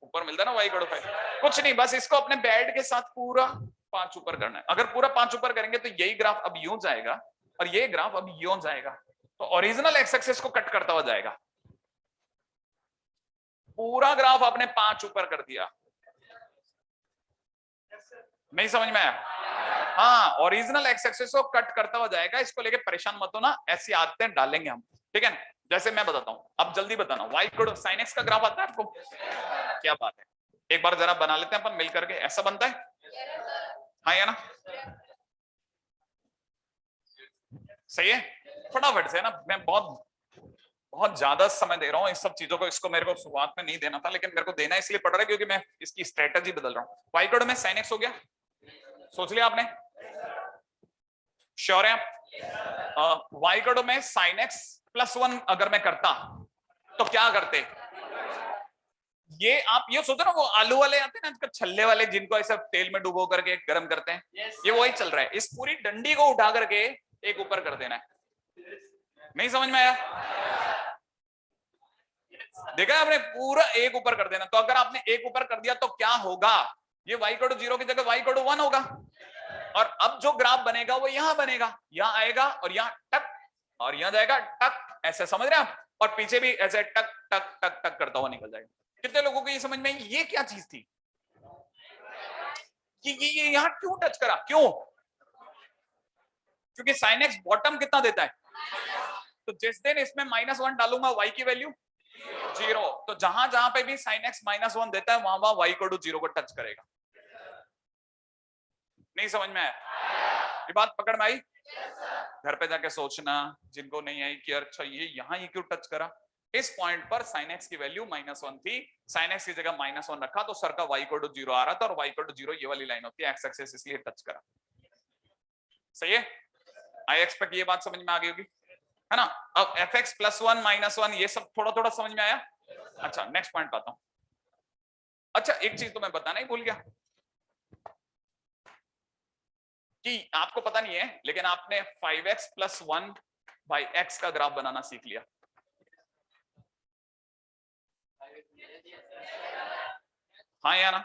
ऊपर मिलता है ना y = 5। कुछ नहीं, बस इसको अपने बेड के साथ पूरा 5 ऊपर करना है। अगर पूरा 5 ऊपर करेंगे तो यही ग्राफ अब यूं जाएगा और ये ग्राफ अब यूं जाएगा, तो ओरिजिनल एक्स एक्सिस को कट करता हुआ जाएगा। पूरा ग्राफ आपने 5 ऊपर कर दिया, नहीं समझ में आया। हाँ ओरिजिनल एक्स एक्सिस को कट करता हुआ जाएगा, इसको लेके परेशान मत होना, ऐसी आदतें डालेंगे हम, ठीक है ना। जैसे मैं बताता हूँ, अब जल्दी बताना, sin x का ग्राफ आता है आपको, क्या बात है, एक बार जरा बना लेते हैं अपन मिल करके, ऐसा बनता है, हाँ या ना, सही है। फटाफट से ना, मैं बहुत बहुत ज्यादा समय दे रहा हूँ इस सब चीजों को, इसको मेरे को शुरुआत में नहीं देना था लेकिन मेरे को देना इसलिए पड़ रहा है क्योंकि मैं इसकी स्ट्रेटेजी बदल रहा हूँ। y में sin x हो गया, सोच लिया आपने, श्योर है आप। y में sin x +1 अगर मैं करता तो क्या करते, ये आप ये सोचो ना, वो आलू वाले आते हैं ना आजकल छल्ले वाले, जिनको ऐसा तेल में डुबो करके गर्म करते हैं, ये वही चल रहा है। इस पूरी डंडी को उठा करके एक ऊपर कर देना है, नहीं समझ में आया, देखा आपने, पूरा एक ऊपर कर देना। तो अगर आपने एक ऊपर कर दिया तो क्या होगा, ये y = 0 की जगह y = 1 होगा, और अब जो ग्राफ बनेगा वो यहां बनेगा, यहां आएगा और यहां टक, और यहां जाएगा टक, ऐसे समझ रहे हैं आप, और पीछे भी ऐसे टक टक टक टक करता हुआ निकल जाएगा। कितने लोगों को ये समझ में आई ये क्या चीज थी, कि ये यहां क्यों टच करा, क्यों, क्योंकि sin x बॉटम कितना देता है, तो जिस दिन इसमें -1 डालूंगा y की वैल्यू 0, तो जहां जहां पे भी sin x -1 देता है वहां वहां y = 0 को टच करेगा, नहीं समझ में आया, ये बात पकड़ में आई। घर पे जाके सोचना जिनको नहीं आई कि अच्छा ये यहाँ क्यों टच करा, इस पॉइंट पर sin x की वैल्यू -1 थी, sin x की जगह -1 रखा तो सर का y = 0 आ रहा था, और y = 0 ये वाली लाइन होती है, एक्स एक्सिस इसलिए टच करा, सही है। आई एक्सपेक्ट ये बात समझ में आ गई होगी, है ना। अब fx +1 -1 ये सब थोड़ा थोड़ा समझ में आया। अच्छा नेक्स्ट पॉइंट पाता हूं। अच्छा एक चीज तो मैं बताना ही भूल गया, कि आपको पता नहीं है लेकिन आपने 5x + 1/x का ग्राफ बनाना सीख लिया, हाँ या ना।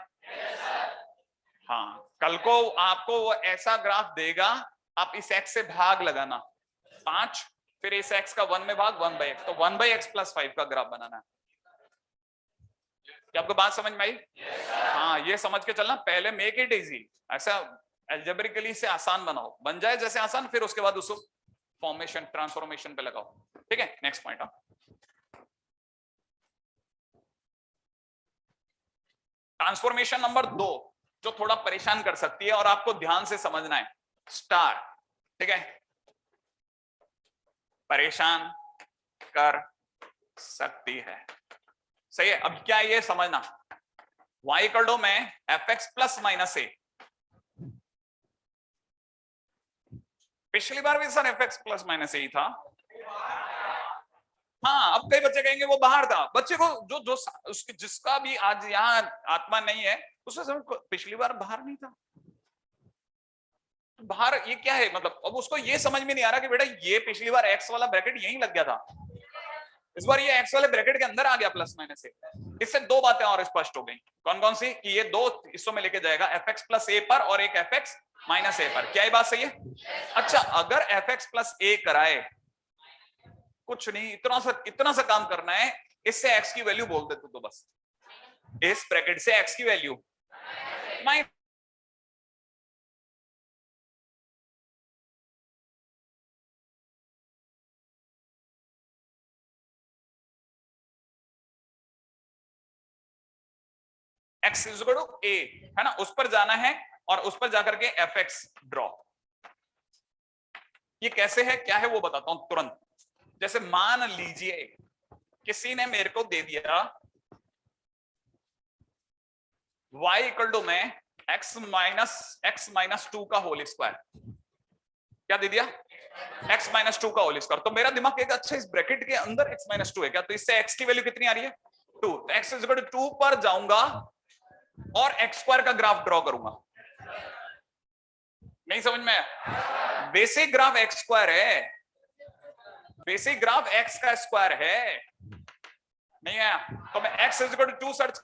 हाँ कल को आपको वो ऐसा ग्राफ देगा, आप इस x से भाग लगाना 5, फिर इस x का 1 में भाग 1/x, तो 1/x + 5 का ग्राफ बनाना है। क्या आपको बात समझ में आई? हाँ ये समझ के चलना, पहले मेक इट इजी, ऐसा एल्जेब्रिकली से आसान बनाओ, बन जाए जैसे आसान, फिर उसके बाद उसको फॉर्मेशन ट्रांसफॉर्मेशन पे लगाओ, ठीक है। नेक्स्ट पॉइंट, ट्रांसफॉर्मेशन नंबर 2 जो थोड़ा परेशान कर सकती है और आपको ध्यान से समझना है, स्टार, ठीक है, परेशान कर सकती है, सही है। अब क्या ये समझना, y में fx +-a, पिछली बार भी सर fx +-a ही था, हाँ, अब कई बच्चे कहेंगे वो बाहर था, बच्चे को जो जो उसके जिसका भी आज यहाँ आत्मा नहीं है उससे समझ पिछली बार बाहर नहीं था। बाहर ये क्या है, मतलब अब उसको ये समझ में नहीं आ रहा कि बेटा ये पिछली बार एक्स वाला ब्रैकेट यहीं लग गया था, इस बार ये एक्स वाले ब्रैकेट के अंदर आ गया प्लस माइनस से। इससे दो बातें और स्पष्ट हो गई। कौन कौन सी? कि ये दो हिस्सों में लेके जाएगा, एफ एक्स प्लस ए पर और एक एफ एक्स माइनस ए पर। क्या ये बात सही है? अच्छा, अगर एफ एक्स प्लस ए कराए, कुछ नहीं, इतना सा काम करना है, इससे एक्स की वैल्यू बोल दे तो बस, इस ब्रैकेट से एक्स की value minus x is equal to a, है ना, उस पर जाना है और उस पर जाकर के एफ एक्स ड्रॉ। ये कैसे है, क्या है वो बताता हूं तुरंत। जैसे मान लीजिए किसी ने मेरे को दे दिया y इक्वल टू में x माइनस 2 का होल स्क्वायर। क्या दे दिया? x माइनस 2 का होल स्क्वायर। तो मेरा दिमाग कहेगा अच्छा इस ब्रैकेट के अंदर x माइनस 2 है क्या, तो इससे x की वैल्यू कितनी आ रही है? 2। तो x इज इक्वल टू 2 पर जाऊंगा और एक्स स्क्वायर का ग्राफ ड्रॉ करूंगा। नहीं समझ में? बेसिक ग्राफ एक्स स्क्वायर है, बेसिक ग्राफ एक्स का स्क्वायर है, नहीं है? तो मैं x is equal to 2 search,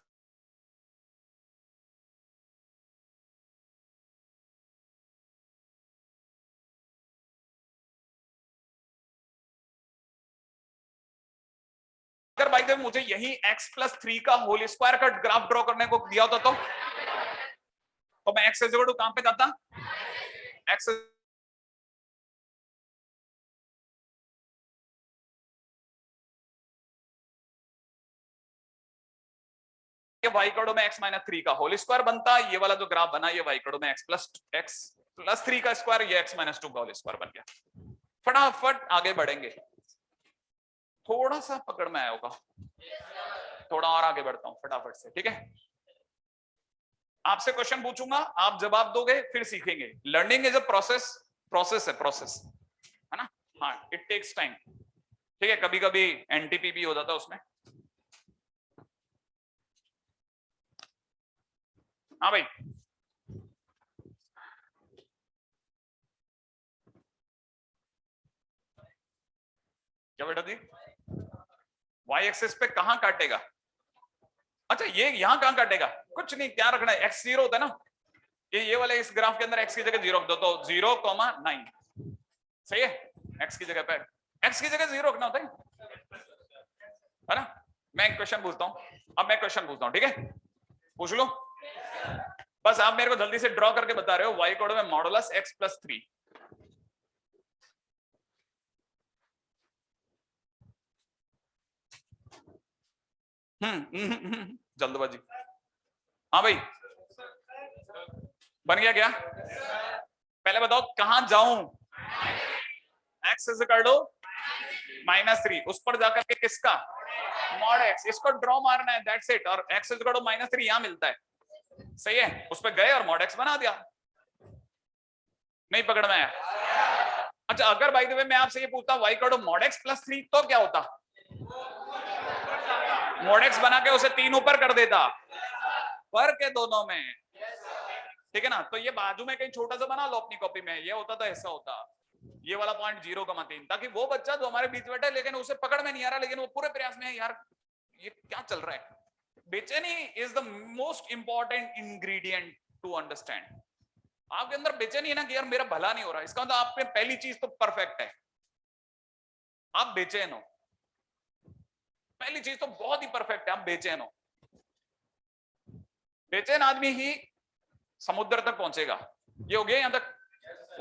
अगर भाई जब मुझे यही x प्लस 3 का होल स्क्वायर का ग्राफ ड्रॉ करने को दिया होता तो मैं x इज इक्वल टू कहां पे जाता? x वाई कड़ो में x माइनस 3 का होल स्क्वायर बनता, ये वाला जो ग्राफ बना ये वाई कड़ो में x प्लस 3 का स्क्वायर, ये x माइनस 2 का होल स्क्वायर बन गया। फटाफट आगे बढ़ेंगे, थोड़ा सा पकड़ में आया होगा, थोड़ा और आगे बढ़ता हूं फटाफट से, ठीक है? आपसे क्वेश्चन पूछूंगा, आप जवाब दोगे, फिर सीखेंगे। लर्निंग इज अ प्रोसेस है ना? हाँ, इट टेक्स टाइम, ठीक है? कभी कभी एनटीपी भी हो जाता है उसमें। हाँ भाई, क्या बेटा जी? वाई एक्सिस पे कहां काटेगा? अच्छा, ये यहां कहां काटेगा? कुछ नहीं, क्या रखना है, x 0 होता है ना, ये वाले इस ग्राफ के अंदर x की जगह 0 रख दो, तो 0,9 सही है। x की जगह पे x की जगह 0 रखना होता है ना? मैं एक क्वेश्चन पूछता हूं, अब मैं क्वेश्चन पूछता हूं, ठीक है? पूछ लो, बस आप मेरे को जल्दी से ड्रॉ करके बता रहे हो y कोड में मॉडुलस x प्लस 3। जल्दबाजी। हाँ भाई, बन गया क्या? पहले बताओ कहां जाऊं? x इज इक्वल टू -3, उस पर जाकर के किसका? मॉड x, इसको ड्रॉ मारना है, दैट्स इट। और x इज इक्वल टू -3 यहां मिलता है, सही है? उस पर गए और मॉड x बना दिया। नहीं पकड़ में आया? अच्छा, अगर बाय द वे मैं आपसे ये पूछता y equal to mod x plus 3 तो क्या होता? मॉड x बना के उसे 3 ऊपर कर देता, फर्क है दोनों में, ठीक है ना? तो ये बाजू में कहीं छोटा सा बना लो अपनी कॉपी में, ये होता तो ऐसा होता, ये वाला पॉइंट 0,3, ताकि वो बच्चा जो हमारे बीच बैठा है लेकिन उसे पकड़ में नहीं आ रहा, लेकिन वो पूरे प्रयास में है यार ये क्या चल रहा है। बेचैनी is the most important ingredient to understand. आपके अंदर बेचैनी है ना कि यार मेरा भला नहीं हो रहा, इसका मतलब आप पे पहली चीज तो परफेक्ट है, आप बेचैन हो, पहली चीज तो बहुत ही परफेक्ट है, आप बेचैन हो। बेचैन आदमी ही समुद्र तक पहुंचेगा। ये हो गया यहां तक?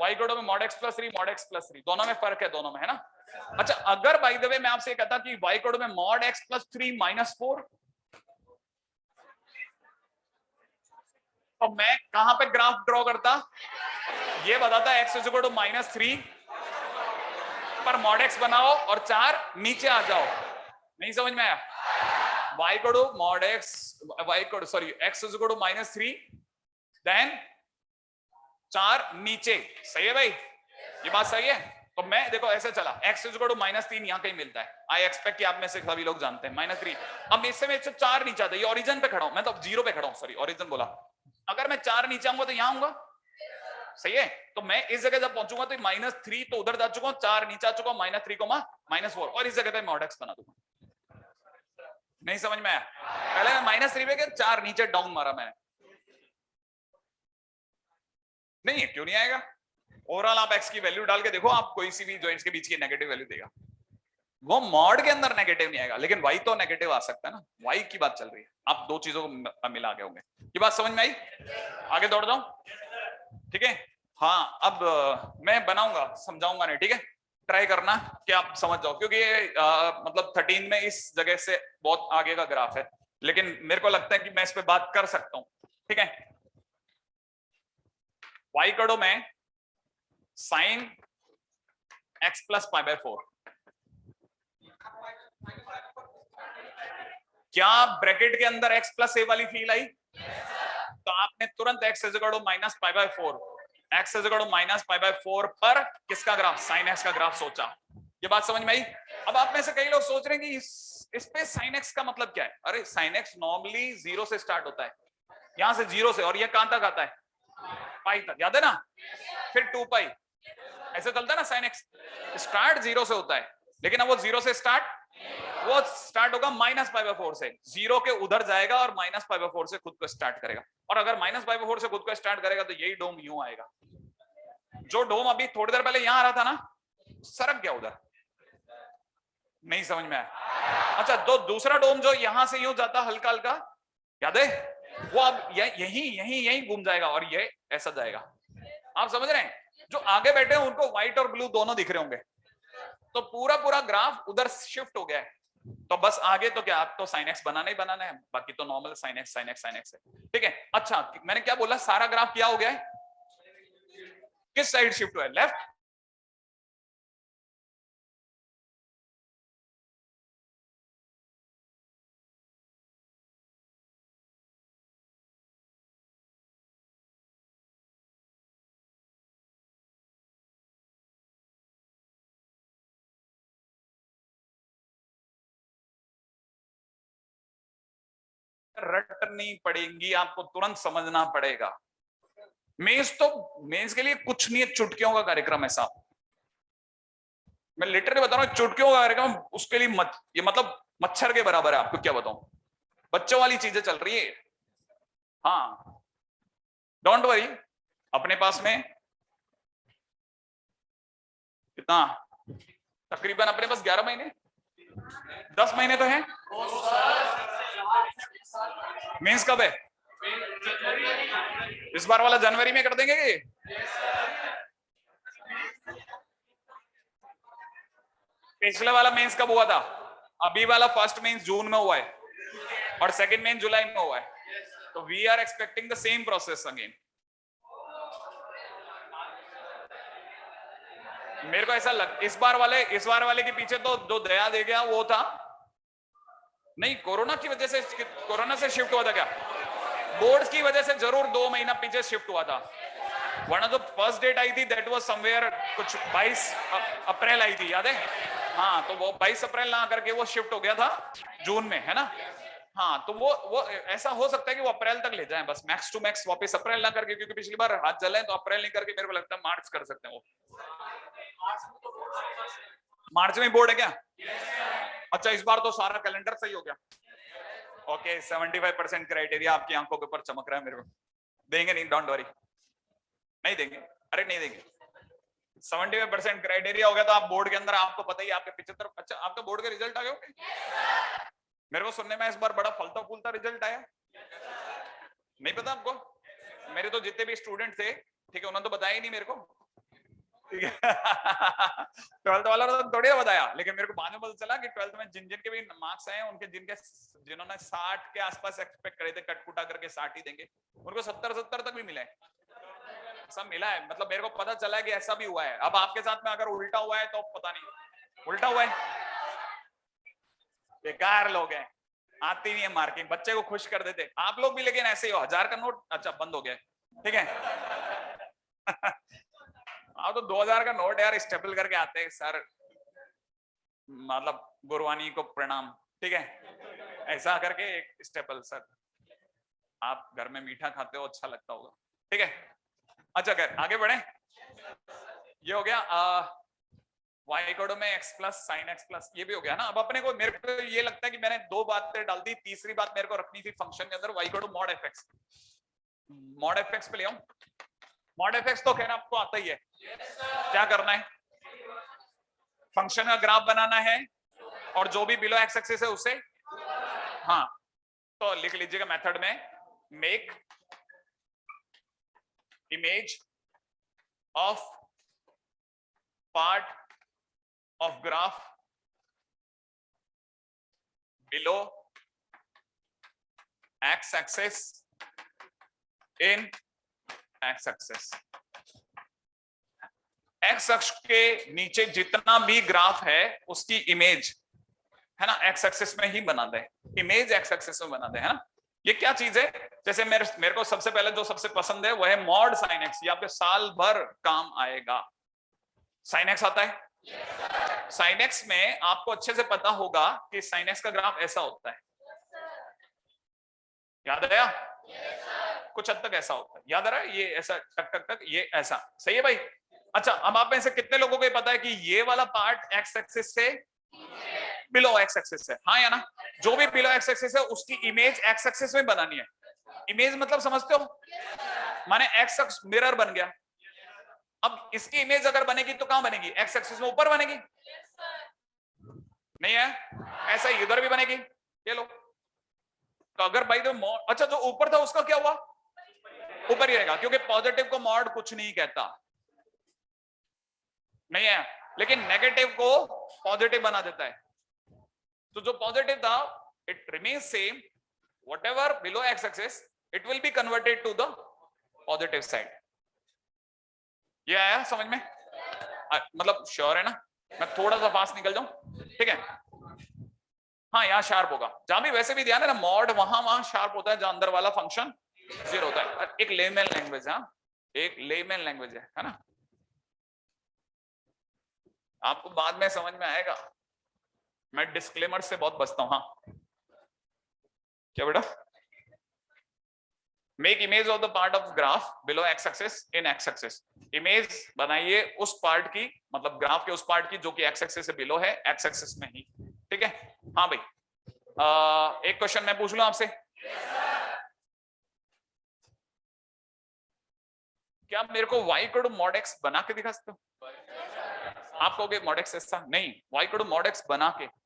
y equal to mod x plus 3, mod x plus 3 दोनों में फर्क है, दोनों में, है ना? अच्छा, अगर बाय द वे मैं आपसे कहता कि y equal to mod x plus 3 minus 4, तो मैं कहां पे ग्राफ ड्रॉ करता? ये बताता x इज इक्वल टू -3 पर मॉड x बनाओ और 4 नीचे आ जाओ। नहीं समझ में आया? y equal to mod x, y equal sorry x is equal to -3 then 4 नीचे, सही है भाई? ये बात सही है? तो मैं देखो ऐसे चला, x इज इक्वल टू -3 यहाँ कहीं मिलता है, आई एक्सपेक्ट कि आप में से सभी लोग जानते हैं -3। अब इससे मैं 4 नीचे आता, ये ओरिजिन पे खड़ा हूं, मैं तो 0 पे खड़ा हूं, सॉरी ओरिजिन बोला। अगर मैं 4 नीचे आऊंगा तो यहाँ आऊंगा, सही है। तो मैं इस जगह जब पहुंचूंगा तो -3 तो उधर जा चुका हूं, 4 नीचे आ चुका हूं, -3 को -4, और इस जगह पे मैं x बना दूंगा। नहीं समझ में आया? पहले मैं -3 पे 4 नीचे डाउन मारा मैंने। नहीं क्यों नहीं आएगा? ओवरऑल आप x की वैल्यू डाल के देखो, आप कोई सी भी जॉइंट्स के बीच की नेगेटिव वैल्यू देगा, वो मॉड के अंदर नेगेटिव नहीं आएगा, लेकिन y तो नेगेटिव आ सकता है ना, y की बात चल रही है। आप दो चीजों को मिला के होंगे, ये बात समझ में आई? आगे दौड़ जाऊं, ठीक है। हाँ अब मैं बनाऊंगा, समझाऊंगा नहीं, ठीक है, ट्राई करना कि आप समझ जाओ, क्योंकि ये मतलब 13 में इस जगह से बहुत आगे का ग्राफ है, लेकिन मेरे को लगता है कि मैं इस पे बात कर सकता हूं, ठीक है। y करो मैं sin x प्लस π/4, क्या ब्रैकेट के अंदर x प्लस a वाली फील आई? तो आपने तुरंत x is equal to -π/4, x is equal to -π/4 पर किसका ग्राफ? sin x का ग्राफ सोचा। ये बात समझ में आई? अब आप में से कई लोग सोच रहे हैं कि इस पे sin x का मतलब क्या है? अरे sin x नॉर्मली 0 से स्टार्ट होता है, यहां से 0 से, और ये कहां तक आता है? पाई तक, याद है ना? फिर 2 पाई ऐसे चलता है ना। sin x स्टार्ट 0 से होता है, लेकिन अब वो 0 से स्टार्ट होगा -π/4 से, 0 के उधर जाएगा और -π/4 से खुद को स्टार्ट करेगा, और अगर -π/4 से खुद को स्टार्ट करेगा तो यही डोम यूं आएगा। जो डोम अभी थोड़ी देर पहले यहां आ रहा था ना, सरक गया उधर। नहीं समझ में आया? अच्छा, तो दूसरा डोम जो यहां से यूं जाता हल्का हल्का, याद है, वो अब यही घूम जाएगा और ये ऐसा जाएगा। आप समझ रहे हैं? जो आगे बैठे हैं उनको व्हाइट और ब्लू दोनों दिख रहे होंगे, तो पूरा ग्राफ उधर शिफ्ट हो गया है। तो बस आगे तो क्या, आप तो sin x बनाना ही बनाना है, बाकी तो नॉर्मल sin x है, ठीक है। अच्छा मैंने क्या बोला, सारा ग्राफ क्या हो गया है? किस साइड शिफ्ट हुआ है? लेफ्ट। रटनी पड़ेंगी, आपको तुरंत समझना पड़ेगा। मेंस के लिए कुछ नहीं है, चुटकियों का कार्यक्रम है साहब, मैं लिटरली बता रहा हूँ, चुटकियों का कार्यक्रम, उसके लिए ये मतलब मच्छर के बराबर है। आपको क्या बताऊं, बच्चों वाली चीजें चल रही है। हाँ डोंट वरी, अपने पास में कितना, तकरीबन अपने पास 11 महीने 10 महीने तो हैं। मींस कब है? इस बार वाला जनवरी में कर देंगे कि पिछले वाला मेंस कब हुआ था? अभी वाला फर्स्ट मेंस जून में हुआ है और सेकंड मेंस जुलाई में हुआ है, तो we are expecting the same process again. मेरे को ऐसा इस बार वाले के पीछे तो जो दया दे गया वो था नहीं, कोरोना की वजह से, कोरोना से शिफ्ट हुआ था क्या? बोर्ड्स की वजह से जरूर 2 महीना पीछे शिफ्ट हुआ था, वरना तो फर्स्ट डेट आई थी दैट वाज समवेयर कुछ 22 अप्रैल आई थी, याद है? हाँ तो वो 22 अप्रैल ना करके वो शिफ्ट हो गया था जून में, है ना? हाँ तो वो ऐसा हो सकता है कि वो अप्रैल तक ले जाएं, बस मैक्स टू मैक्स वापस अप्रैल ना करके, क्योंकि पिछली बार हाथ जले तो अप्रैल नहीं करके मेरे को लगता है मार्च कर सकते हैं वो। मार्च में बोर्ड है क्या? अच्छा इस बार तो सारा कैलेंडर सही हो गया। ओके 75% क्राइटेरिया आपकी आंखों के ऊपर चमक रहा है मेरे को। देंगे नहीं, डोंट वरी, नहीं देंगे, अरे नहीं देंगे। 75% क्राइटेरिया हो गया तो आप बोर्ड के अंदर, आपको पता ही आपके 75, अच्छा आपका बोर्ड के रिजल्ट आ गए होंगे। मेरे को सुनने में इस बार बड़ा फलता फूलता रिजल्ट आया, नहीं पता आपको? मेरे तो जितने भी स्टूडेंट थे, ठीक है, उन्होंने तो बताया ही नहीं मेरे को, ठीक है। 12th वाला तो थोड़ी बताया, लेकिन मेरे को बाद में पता चला कि 12th में जिन के भी मार्क्स आए उनके जिन्होंने 60 के आसपास एक्सपेक्ट करे थे, कटकुटा करके 60 ही देंगे, उनको 70 तक भी मिला है, सब मिला है। मतलब मेरे को पता चला है कि ऐसा भी हुआ है। अब आपके साथ में अगर उल्टा हुआ है तो पता नहीं, उल्टा हुआ है, बेकार लोग हैं, आती नहीं है मार्किंग, बच्चे को खुश कर देते आप लोग भी, लेकिन ऐसे ही हो, 1000 का नोट अच्छा बंद हो गया, ठीक है। हाँ तो 2000 का नोट यार स्टेपल करके आते हैं सर, मतलब गुरवानी को प्रणाम, ठीक है, ऐसा करके एक स्टेपल सर। आप घर में मीठा खाते हो, अच्छा लगता होगा, ठीक है। अच्छा खैर आगे बढ़े, ये हो गया y इक्वल में x plus sign x plus, ये भी हो गया ना। अब अपने को, मेरे को ये लगता है कि मैंने दो बातें डाल दी, तीसरी बात मेरे को रखनी थी फंक्शन के अंदर, y equal mod fx। Mod fx पे ले आऊं, मॉड fx तो खैर आपको आता ही है। क्या करना है, फंक्शन का ग्राफ बनाना है और जो भी बिलो एक्स एक्सिस है उसे, हाँ तो लिख लीजिएगा मेथड में, make image of part of graph below x axis in x axis। x अक्ष के नीचे जितना भी ग्राफ है उसकी इमेज है ना x एक्सिस में ही बना दे, इमेज x एक्सिस में बना दे, है ना। ये क्या चीज है, जैसे मेरे को सबसे पहले जो सबसे पसंद है वो है मॉड साइन x, ये आपके साल भर काम आएगा। साइन x आता है, साइन एक्स में आपको अच्छे से पता होगा कि साइन एक्स का ग्राफ ऐसा होता है, याद आया? कुछ हद तक ऐसा होता है, याद आ रहा है? ये ऐसा टक टक टक, ये ऐसा, सही है भाई। अच्छा अब आप में से कितने लोगों को पता है कि ये वाला पार्ट एक्स एक्सिस से बिलो एक्स एक्सिस है, हाँ या ना? जो भी बिलो एक्स एक्सिस है उसकी इमेज एक्स एक्सिस में बनानी है। इमेज मतलब समझते हो, माने एक्स अक्ष मिरर बन गया। अब इसकी इमेज अगर बनेगी तो कहां बनेगी, एक्स एक्सिस में ऊपर बनेगी, नहीं है? ऐसा ही इधर भी बनेगी, ये लो। तो अगर भाई तो अच्छा जो ऊपर था उसका क्या हुआ, ऊपर ही रहेगा, क्योंकि पॉजिटिव को मॉड कुछ नहीं कहता, नहीं है, लेकिन नेगेटिव को पॉजिटिव बना देता है। तो जो पॉजिटिव था it remains same, whatever below x axis it will be converted to the positive side. ये आया समझ में? मतलब श्योर है ना? मैं थोड़ा सा फास्ट निकल जाऊं, ठीक है? हाँ यहाँ शार्प होगा, जहां भी वैसे भी ध्यान है ना, मॉड वहां शार्प होता है जहां अंदर वाला फंक्शन जीरो होता है। एक लेमैन लैंग्वेज, हाँ एक लेमैन लैंग्वेज है ना, आपको बाद में समझ में आएगा। मैं डिस्क्लेमर से बहुत बचता हूं। हाँ क्या बेटा? Make image of the part of graph below x axis in x axis, image बनाइए उस पार्ट की, मतलब ग्राफ के उस पार्ट की जो कि एक्स एक्सिस से बिलो है, एक्स एक्सिस में ही, ठीक है? हाँ भाई एक क्वेश्चन मैं पूछ लूं आपसे, क्या मेरे को y को मॉड x बना के दिखा सकते हो? आप कहोगे मॉड x ऐसा नहीं, y को मॉड x बना के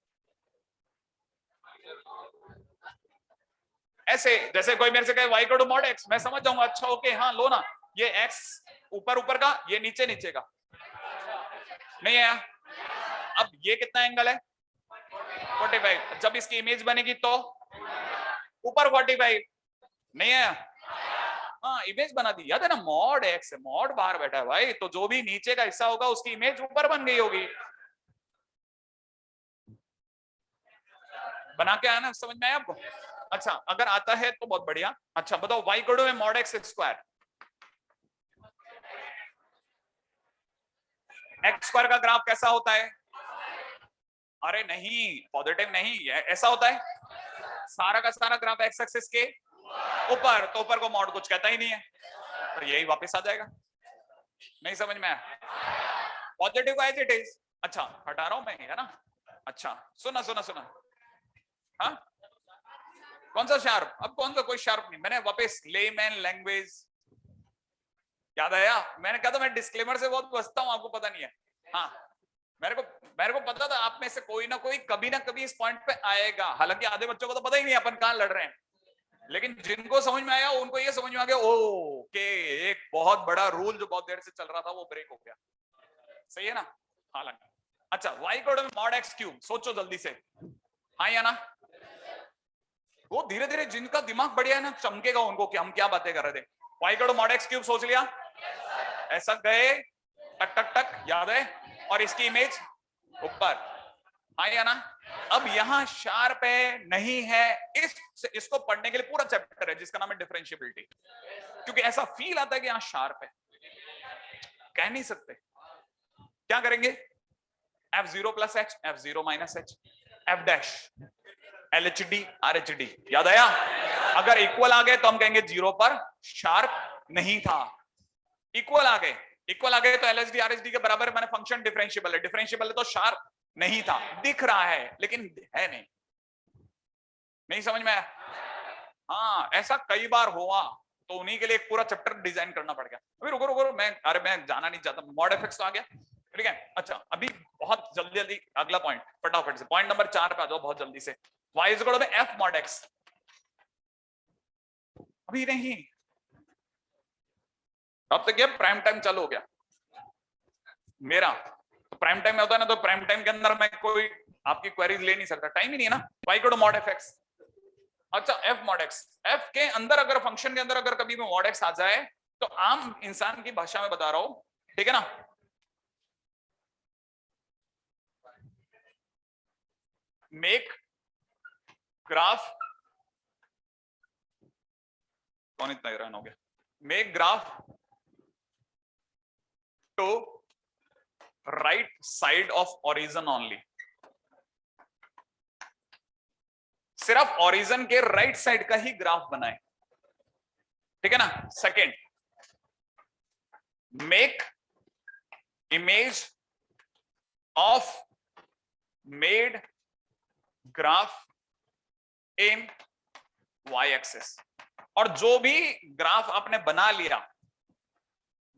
ऐसे, जैसे कोई मेरे से कहे y को मॉड x, मैं समझ जाऊंगा अच्छा ओके हाँ लो ना, ये x ऊपर ऊपर का, ये नीचे नीचे का, नहीं है? अब ये कितना एंगल है 45, जब इसकी इमेज बनेगी तो ऊपर 45, नहीं है? हाँ इमेज बना दी, याद है ना, मॉड एक्स है, मॉड बाहर बैठा है भाई, तो जो भी नीचे का हिस्सा होगा उसकी इमेज ऊपर बन गई होगी। बना के आया ना, समझ में आया आपको? अच्छा अगर आता है तो बहुत बढ़िया। अच्छा बताओ y इक्वल में mod x square, x square का ग्राफ कैसा होता है? अरे नहीं पॉजिटिव नहीं, ऐसा होता है, सारा का सारा ग्राफ एक्स एक्सिस के ऊपर, तो ऊपर को मॉड कुछ कहता ही नहीं है, तो यही वापस आ जाएगा। नहीं समझ में आया? Positive as it is. अच्छा हटा रहा हूं मैं, है ना? अच्छा सुना सुना सुना, हाँ कौन सा शार्प? अब कौन सा, कोई शार्प नहीं, मैंने वापस लेमैन लैंग्वेज, याद आया? मैंने कहा था मैं डिस्क्लेमर से बहुत बचता हूं, आपको पता नहीं है। हाँ मेरे को पता था आप में से कोई ना कोई कभी ना कभी इस पॉइंट पे आएगा, हालांकि आधे बच्चों को तो पता ही नहीं अपन कहां लड़ रहे हैं, लेकिन जिनको समझ में आया उनको ये समझ में आ गया ओ के एक बहुत बड़ा रूल जो बहुत देर से चल रहा था वो ब्रेक हो गया, सही है ना? हालांकि अच्छा y equal to mod x cube, सोचो जल्दी से, हाँ या ना? वो धीरे धीरे जिनका दिमाग बढ़िया है ना चमकेगा उनको कि हम क्या बातें कर रहे थे। y equal to mod x cube सोच लिया, ऐसा गए टक टक टक, याद है? और इसकी इमेज ऊपर, हाँ या ना? अब यहाँ शार्प है नहीं है, इसको पढ़ने के लिए पूरा चैप्टर है जिसका नाम है डिफरेंशिएबिलिटी, क्योंकि ऐसा फील आता है कि यहाँ शार्प है। कह नहीं सकते। क्या करेंगे? f0 plus h, f0 minus h, f dash, LHD RHD। याद आया? अगर इक्वल आ गए तो हम कहेंगे 0 पर शार्प नहीं था। इक्वल आ गए तो LHD RHD के बराबर माने फंक्शन डिफरेंशिएबल है। डिफरेंशिएबल है तो शार्प नहीं था। दिख रहा है लेकिन है नहीं समझ में आया? हाँ, ऐसा कई बार हुआ, तो उन्हीं के लिए एक पूरा चैप्टर डिजाइन करना पड़ गया। अभी रुको मैं जाना नहीं चाहता। मॉड एफेक्ट्स तो आ गया, ठीक है। अच्छा, अभी बहुत जल्दी अगला पॉइंट, फटाफट से पॉइंट नंबर 4 पे आ जाओ बहुत जल्दी से। y is equal to f mod x। अभी नहीं, अब तक ये प्राइम टाइम चालू हो गया मेरा। तो प्राइम टाइम में होता है ना, तो प्राइम टाइम के अंदर मैं कोई आपकी क्वेरीज ले नहीं सकता, टाइम ही नहीं है ना। y equal to mod f x। अच्छा, f mod x, f के अंदर अगर फंक्शन के अंदर अगर कभी भी mod x आ जाए तो आम इंसान की भाषा में बता रहा हूं, ठीक है ना, मेक ग्राफ, कौन इतना हैरान हो गया, make graph to right side of origin only. सिर्फ ओरिजिन के राइट साइड का ही ग्राफ बनाए, ठीक है ना। Second, make image of made graph in y axis. और जो भी ग्राफ आपने बना लिया,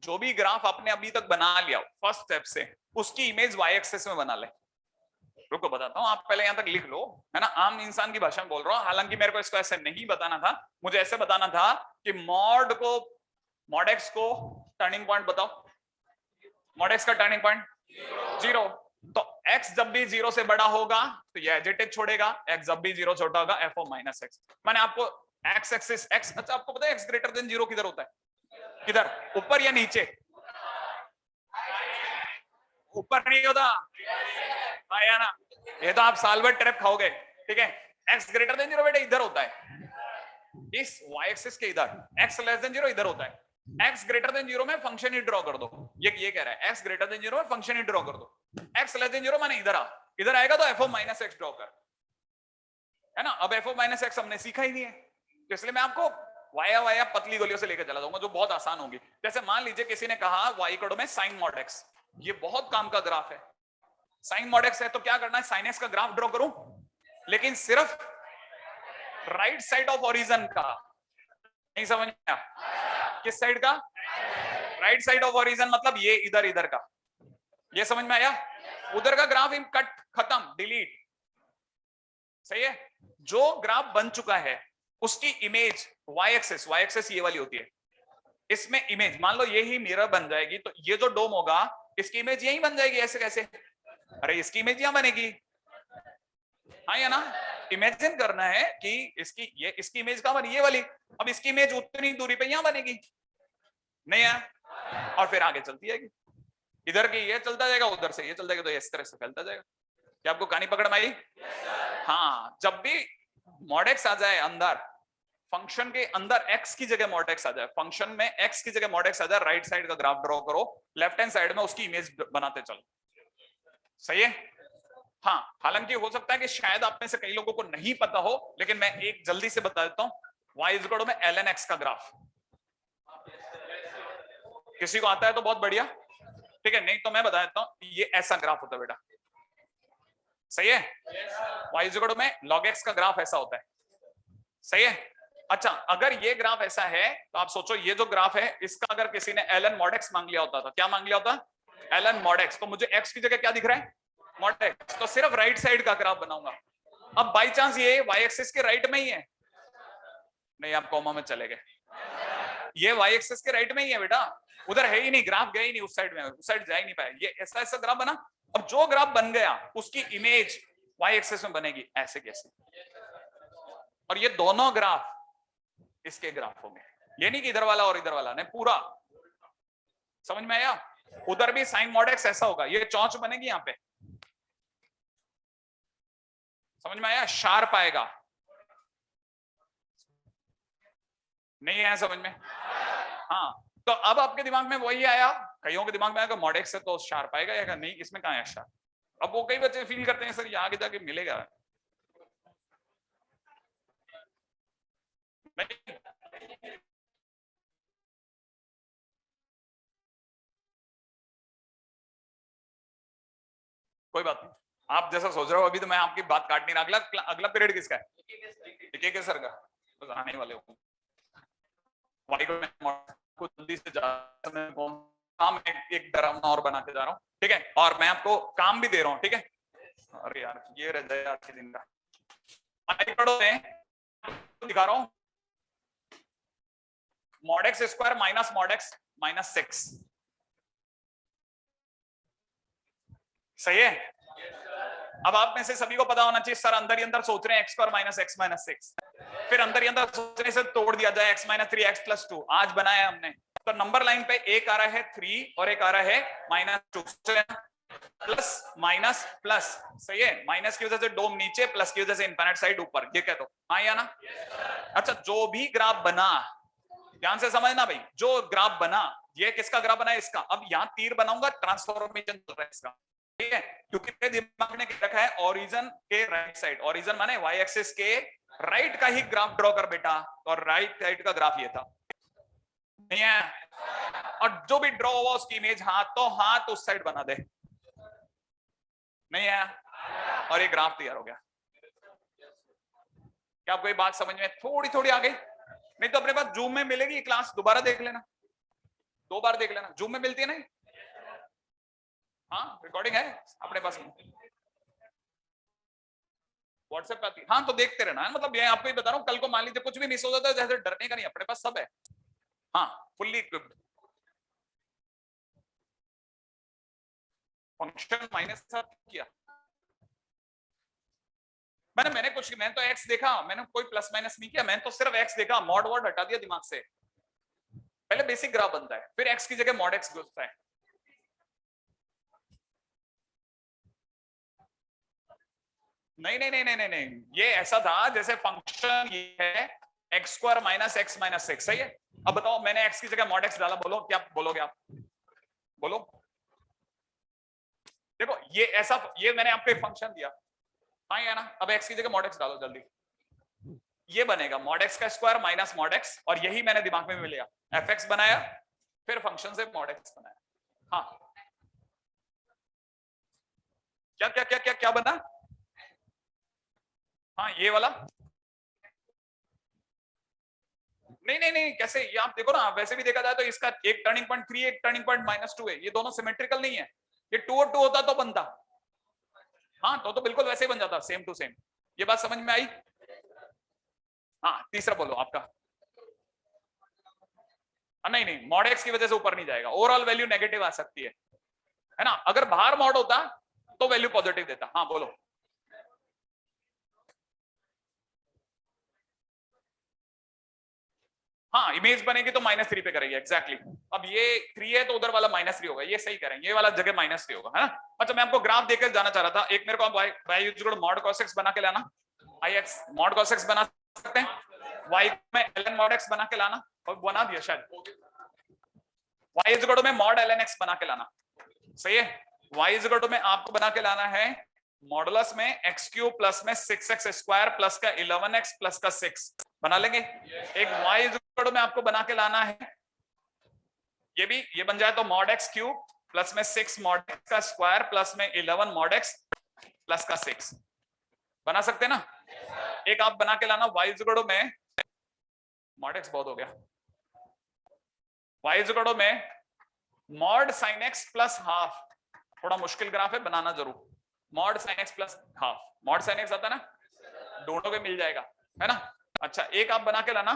जो भी ग्राफ आपने अभी तक बना लिया फर्स्ट स्टेप से, उसकी इमेज y एक्सिस में बना ले। रुको बताता हूं, आप पहले यहां तक लिख लो, है ना। आम इंसान की भाषा में बोल रहा हूं, हालांकि मेरे को इसको ऐसे नहीं बताना था, मुझे ऐसे बताना था कि मॉड एक्स को टर्निंग पॉइंट बताओ। मॉड एक्स का टर्निंग पॉइंट 0, तो x जब भी 0 से बड़ा होगा तो ये एडजेक्टिव छोड़ेगा, x जब भी 0 छोटा होगा f ऑफ माइनस एक्स। मैंने आपको x एक्सिस x, अच्छा आपको पता है x ग्रेटर देन 0 किधर होता है? किधर, ऊपर या नीचे? ऊपर नहीं होता, आया ना, ये तो आप साल भर ट्रैप खाओगे, ठीक है। x ग्रेटर देन 0 बेटा इधर होता है, इस y एक्सिस के इधर। x लेस देन 0 इधर होता है। x ग्रेटर देन 0 में फंक्शन ही ड्रॉ कर दो, ये कह रहा है x ग्रेटर देन 0 में फंक्शन ही ड्रॉ कर दो। x लेस देन 0 माने इधर आ, इधर आएगा तो f of minus x draw कर, है ना। अब f ऑफ माइनस एक्स हमने सीखा ही नहीं है, तो इसलिए मैं आपको वाया पतली गोलियों से लेकर चला जाऊंगा जो बहुत आसान होगी। जैसे मान लीजिए किसी ने कहा y इक्वल में साइन मॉड x, ये बहुत काम का ग्राफ है। साइन मॉड x है तो क्या करना है, साइन x का ग्राफ ड्रॉ करूं, लेकिन सिर्फ राइट साइड ऑफ ओरिजिन का। नहीं समझ में आया? किस साइड का? राइट साइड ऑफ ओरिजिन, मतलब ये इधर का। ये समझ में आया? उधर का ग्राफ कट, खत्म, डिलीट। सही है। जो ग्राफ बन चुका है उसकी इमेज y एक्सिस ये वाली होती है, इसमें इमेज मान लो ये ही मिरर बन जाएगी, तो ये जो डोम होगा इसकी इमेज यही बन जाएगी। ऐसे कैसे? अरे इसकी इमेज यहां बनेगी, हाँ या ना। इमेजिन करना है कि इसकी इमेज कहां बनी, ये वाली। अब इसकी इमेज उतनी दूरी पे यहां बनेगी, नहीं है, और फिर आगे चलती जाएगी, इधर की ये चलता जाएगा, उधर से ये चलता जाएगा, तो इस तरह से फैलता जाएगा। क्या आपको कहानी पकड़ में आई? हाँ, जब भी मॉड एक्स आ जाए अंदर, फंक्शन के अंदर x की जगह मॉड एक्स आ जाए, फंक्शन में x की जगह मॉड एक्स आ जाए, राइट साइड का ग्राफ ड्रॉ करो, लेफ्ट हैंड साइड में उसकी इमेज बनाते चलो। सही है। हाँ, हालांकि हो सकता है कि शायद आप में से कई लोगों को नहीं पता हो, लेकिन मैं एक जल्दी से बता देता हूं। y इज इक्वल टू में ln x का ग्राफ, किसी को आता है तो बहुत बढ़िया, ठीक है, नहीं तो मैं बता देता हूं, ये ऐसा ग्राफ होता है बेटा। सही है। y इज इक्वल टू में log x का ग्राफ ऐसा होता है। सही है। अच्छा, अगर ये ग्राफ ऐसा है तो आप सोचो, ये जो ग्राफ है इसका अगर किसी ने ln mod x मांग लिया होता, तो क्या मांग लिया होता? ln mod x, तो मुझे x की जगह क्या दिख रहा है? mod x, तो सिर्फ राइट साइड का ग्राफ बनाऊंगा। अब बाई चांस ये y एक्सिस के राइट में ही है, नहीं आप कॉमा में चले गए, ये y एक्सिस के राइट में ही है बेटा, उधर है ही नहीं, ग्राफ गया ही नहीं उस साइड में, उस साइड जा ही नहीं पाया, ये ऐसा ग्राफ बना। अब जो ग्राफ बन गया उसकी इमेज y एक्सिस में बनेगी, ऐसे कैसे? और ये दोनों ग्राफ इसके ग्राफ होंगे, ये नहीं कि इधर वाला और इधर वाला, नहीं, पूरा। समझ में आया? उधर भी साइन मॉड एक्स ऐसा होगा, ये चौंच बनेगी यहां पे, समझ में आया? शार्प आएगा, नहीं है समझ में? हाँ, तो अब आपके दिमाग में वही आया कईयों के दिमाग में आएगा मॉड एक्स से तो शार्प आएगा या नहीं, इसमें कहाँ है शार्प। अब वो कई बच्चे फील करते हैं सर ये आगे जाके मिलेगा नहीं। कोई बात नहीं, आप जैसा सोच रहे हो अभी तो मैं आपकी बात काट नहीं रहा। अगला अगला पीरियड किसका है? के सर का। बस आने वाले हो वाई को जल्दी से काम एक डरावना और बना के जा रहा हूँ, ठीक है, और मैं आपको काम भी दे रहा हूँ, ठीक है। अरे यार ये रह जाए आज के दिन का दिखा रहा हूँ, mod x square minus mod x minus 6, सही है। अब आप में से सभी को पता होना चाहिए सर अंदर ही अंदर सोच रहे हैं x square minus x minus 6, फिर अंदर ही अंदर सोचने से तोड़ दिया जाए एक्स माइनस 3 एक्स प्लस 2। आज बनाया हमने तो नंबर लाइन पे एक आ रहा है 3 और एक आ रहा है -2, प्लस माइनस प्लस, सही है। माइनस की वजह से डोम नीचे, प्लस की वजह से इनफाइनाइट साइड ऊपर, ये कह दो हाँ या ना। अच्छा जो भी ग्राफ बना ध्यान से समझना भाई, जो ग्राफ बना ये किसका ग्राफ बना है, इसका। अब यहाँ तीर बनाऊंगा ट्रांसफॉर्मेशन चल रहा है इसका, ठीक है, क्योंकि मेरे दिमाग ने रखा है ओरिजिन के राइट साइड, ओरिजिन माने वाई एक्सिस के राइट का ही ग्राफ ड्रॉ कर बेटा, और राइट साइड का ग्राफ ये था, नहीं है। और जो भी ड्रॉ हुआ उसकी इमेज हाथ उस साइड बना दे, नहीं है, और ये ग्राफ तैयार हो गया। क्या आपको ये बात समझ में थोड़ी थोड़ी आ गई? नहीं तो अपने पास जूम में मिलेगी क्लास, दोबारा देख लेना, 2 बार देख लेना, जूम में मिलती है नहीं? हाँ रिकॉर्डिंग है अपने पास में, व्हाट्सएप पे आती है, हाँ तो देखते रहना। मतलब ये आपको ही बता रहा हूँ, कल को मान लीजिए कुछ भी मिस हो जाता है जैसे डरने का नहीं, अपने पास सब है, हाँ फुल्ली इक्विप्ड। फंक्शन माइनस किया मैंने कुछ, मैंने तो एक्स देखा, मैंने कोई प्लस माइनस नहीं किया, मैंने तो सिर्फ एक्स देखा, मॉड वर्ड हटा दिया दिमाग से। पहले बेसिक ग्राफ बनता है, फिर एक्स की जगह मॉड एक्स घुसता है। नहीं नहीं नहीं नहीं नहीं नहीं, ये ऐसा था जैसे फंक्शन ये है x square minus x minus 6, सही है। अब बताओ मैंने एक्स की जगह मॉड एक्स डाला, बोलो क्या बोलोगे आप, बोलो। देखो ये ऐसा, ये मैंने आपको एक फंक्शन दिया, हाँ या ना। अब एक्स की जगह मॉड एक्स डालो जल्दी, ये बनेगा मॉड एक्स का स्क्वायर माइनस मॉड एक्स, और यही मैंने दिमाग में मिलेगा, एफ एक्स बनाया फिर फंक्शन से मॉड एक्स बनाया। हाँ क्या क्या क्या क्या क्या बना, हाँ ये वाला, नहीं नहीं नहीं कैसे, ये आप देखो ना, वैसे भी देखा जाए तो इसका एक टर्निंग पॉइंट 3 एक टर्निंग पॉइंट -2 है, ये दोनों सिमेट्रिकल नहीं है, ये 2 और 2 होता तो बनता, हाँ तो बिल्कुल वैसे ही बन जाता सेम टू सेम। ये बात समझ में आई? हाँ तीसरा बोलो आपका। नहीं नहीं मॉड एक्स की वजह से ऊपर नहीं जाएगा, ओवरऑल वैल्यू नेगेटिव आ सकती है ना। अगर बाहर मॉड होता तो वैल्यू पॉजिटिव देता। हाँ बोलो। हाँ इमेज बनेगी तो -3 पे करेगी, एग्जैक्टली। अब ये 3 है तो उधर वाला -3 होगा, ये सही करेंगे, ये वाला जगह -3 होगा, है ना। अच्छा मैं आपको ग्राफ देकर जाना चाह रहा था, एक मेरे को y मॉड cos x बना के लाना, ix मॉड cos x बना सकते हैं, y में ln मॉड x बना के लाना, और बना दिया शायद, y में मॉड ln x बना के लाना, सही है। y में आपको बना के लाना है मॉडुलस में x³ प्लस में 6x स्क्वायर प्लस का 11x प्लस का 6 बना लेंगे। एक y में आपको बना के लाना है, ये बन जाए तो मॉड x³ प्लस में 6 मॉड x का स्क्वायर प्लस में 11 मॉड x प्लस का 6 बना सकते ना। एक आप बना के लाना y में मॉड x, बहुत हो गया, y में mod sin x plus half, थोड़ा मुश्किल ग्राफ है बनाना जरूर, mod sin x plus half, mod sin x आता ना, ढूंढोगे मिल जाएगा, है ना। अच्छा एक आप बना के लाना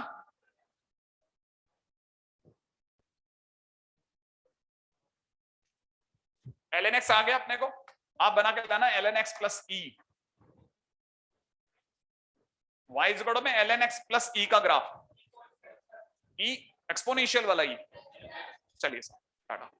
ln x आ गया अपने को, आप बना के लाना ln x plus e, y में ln x प्लस e का ग्राफ, e एक्सपोनेंशियल वाला e। चलिए टाटा।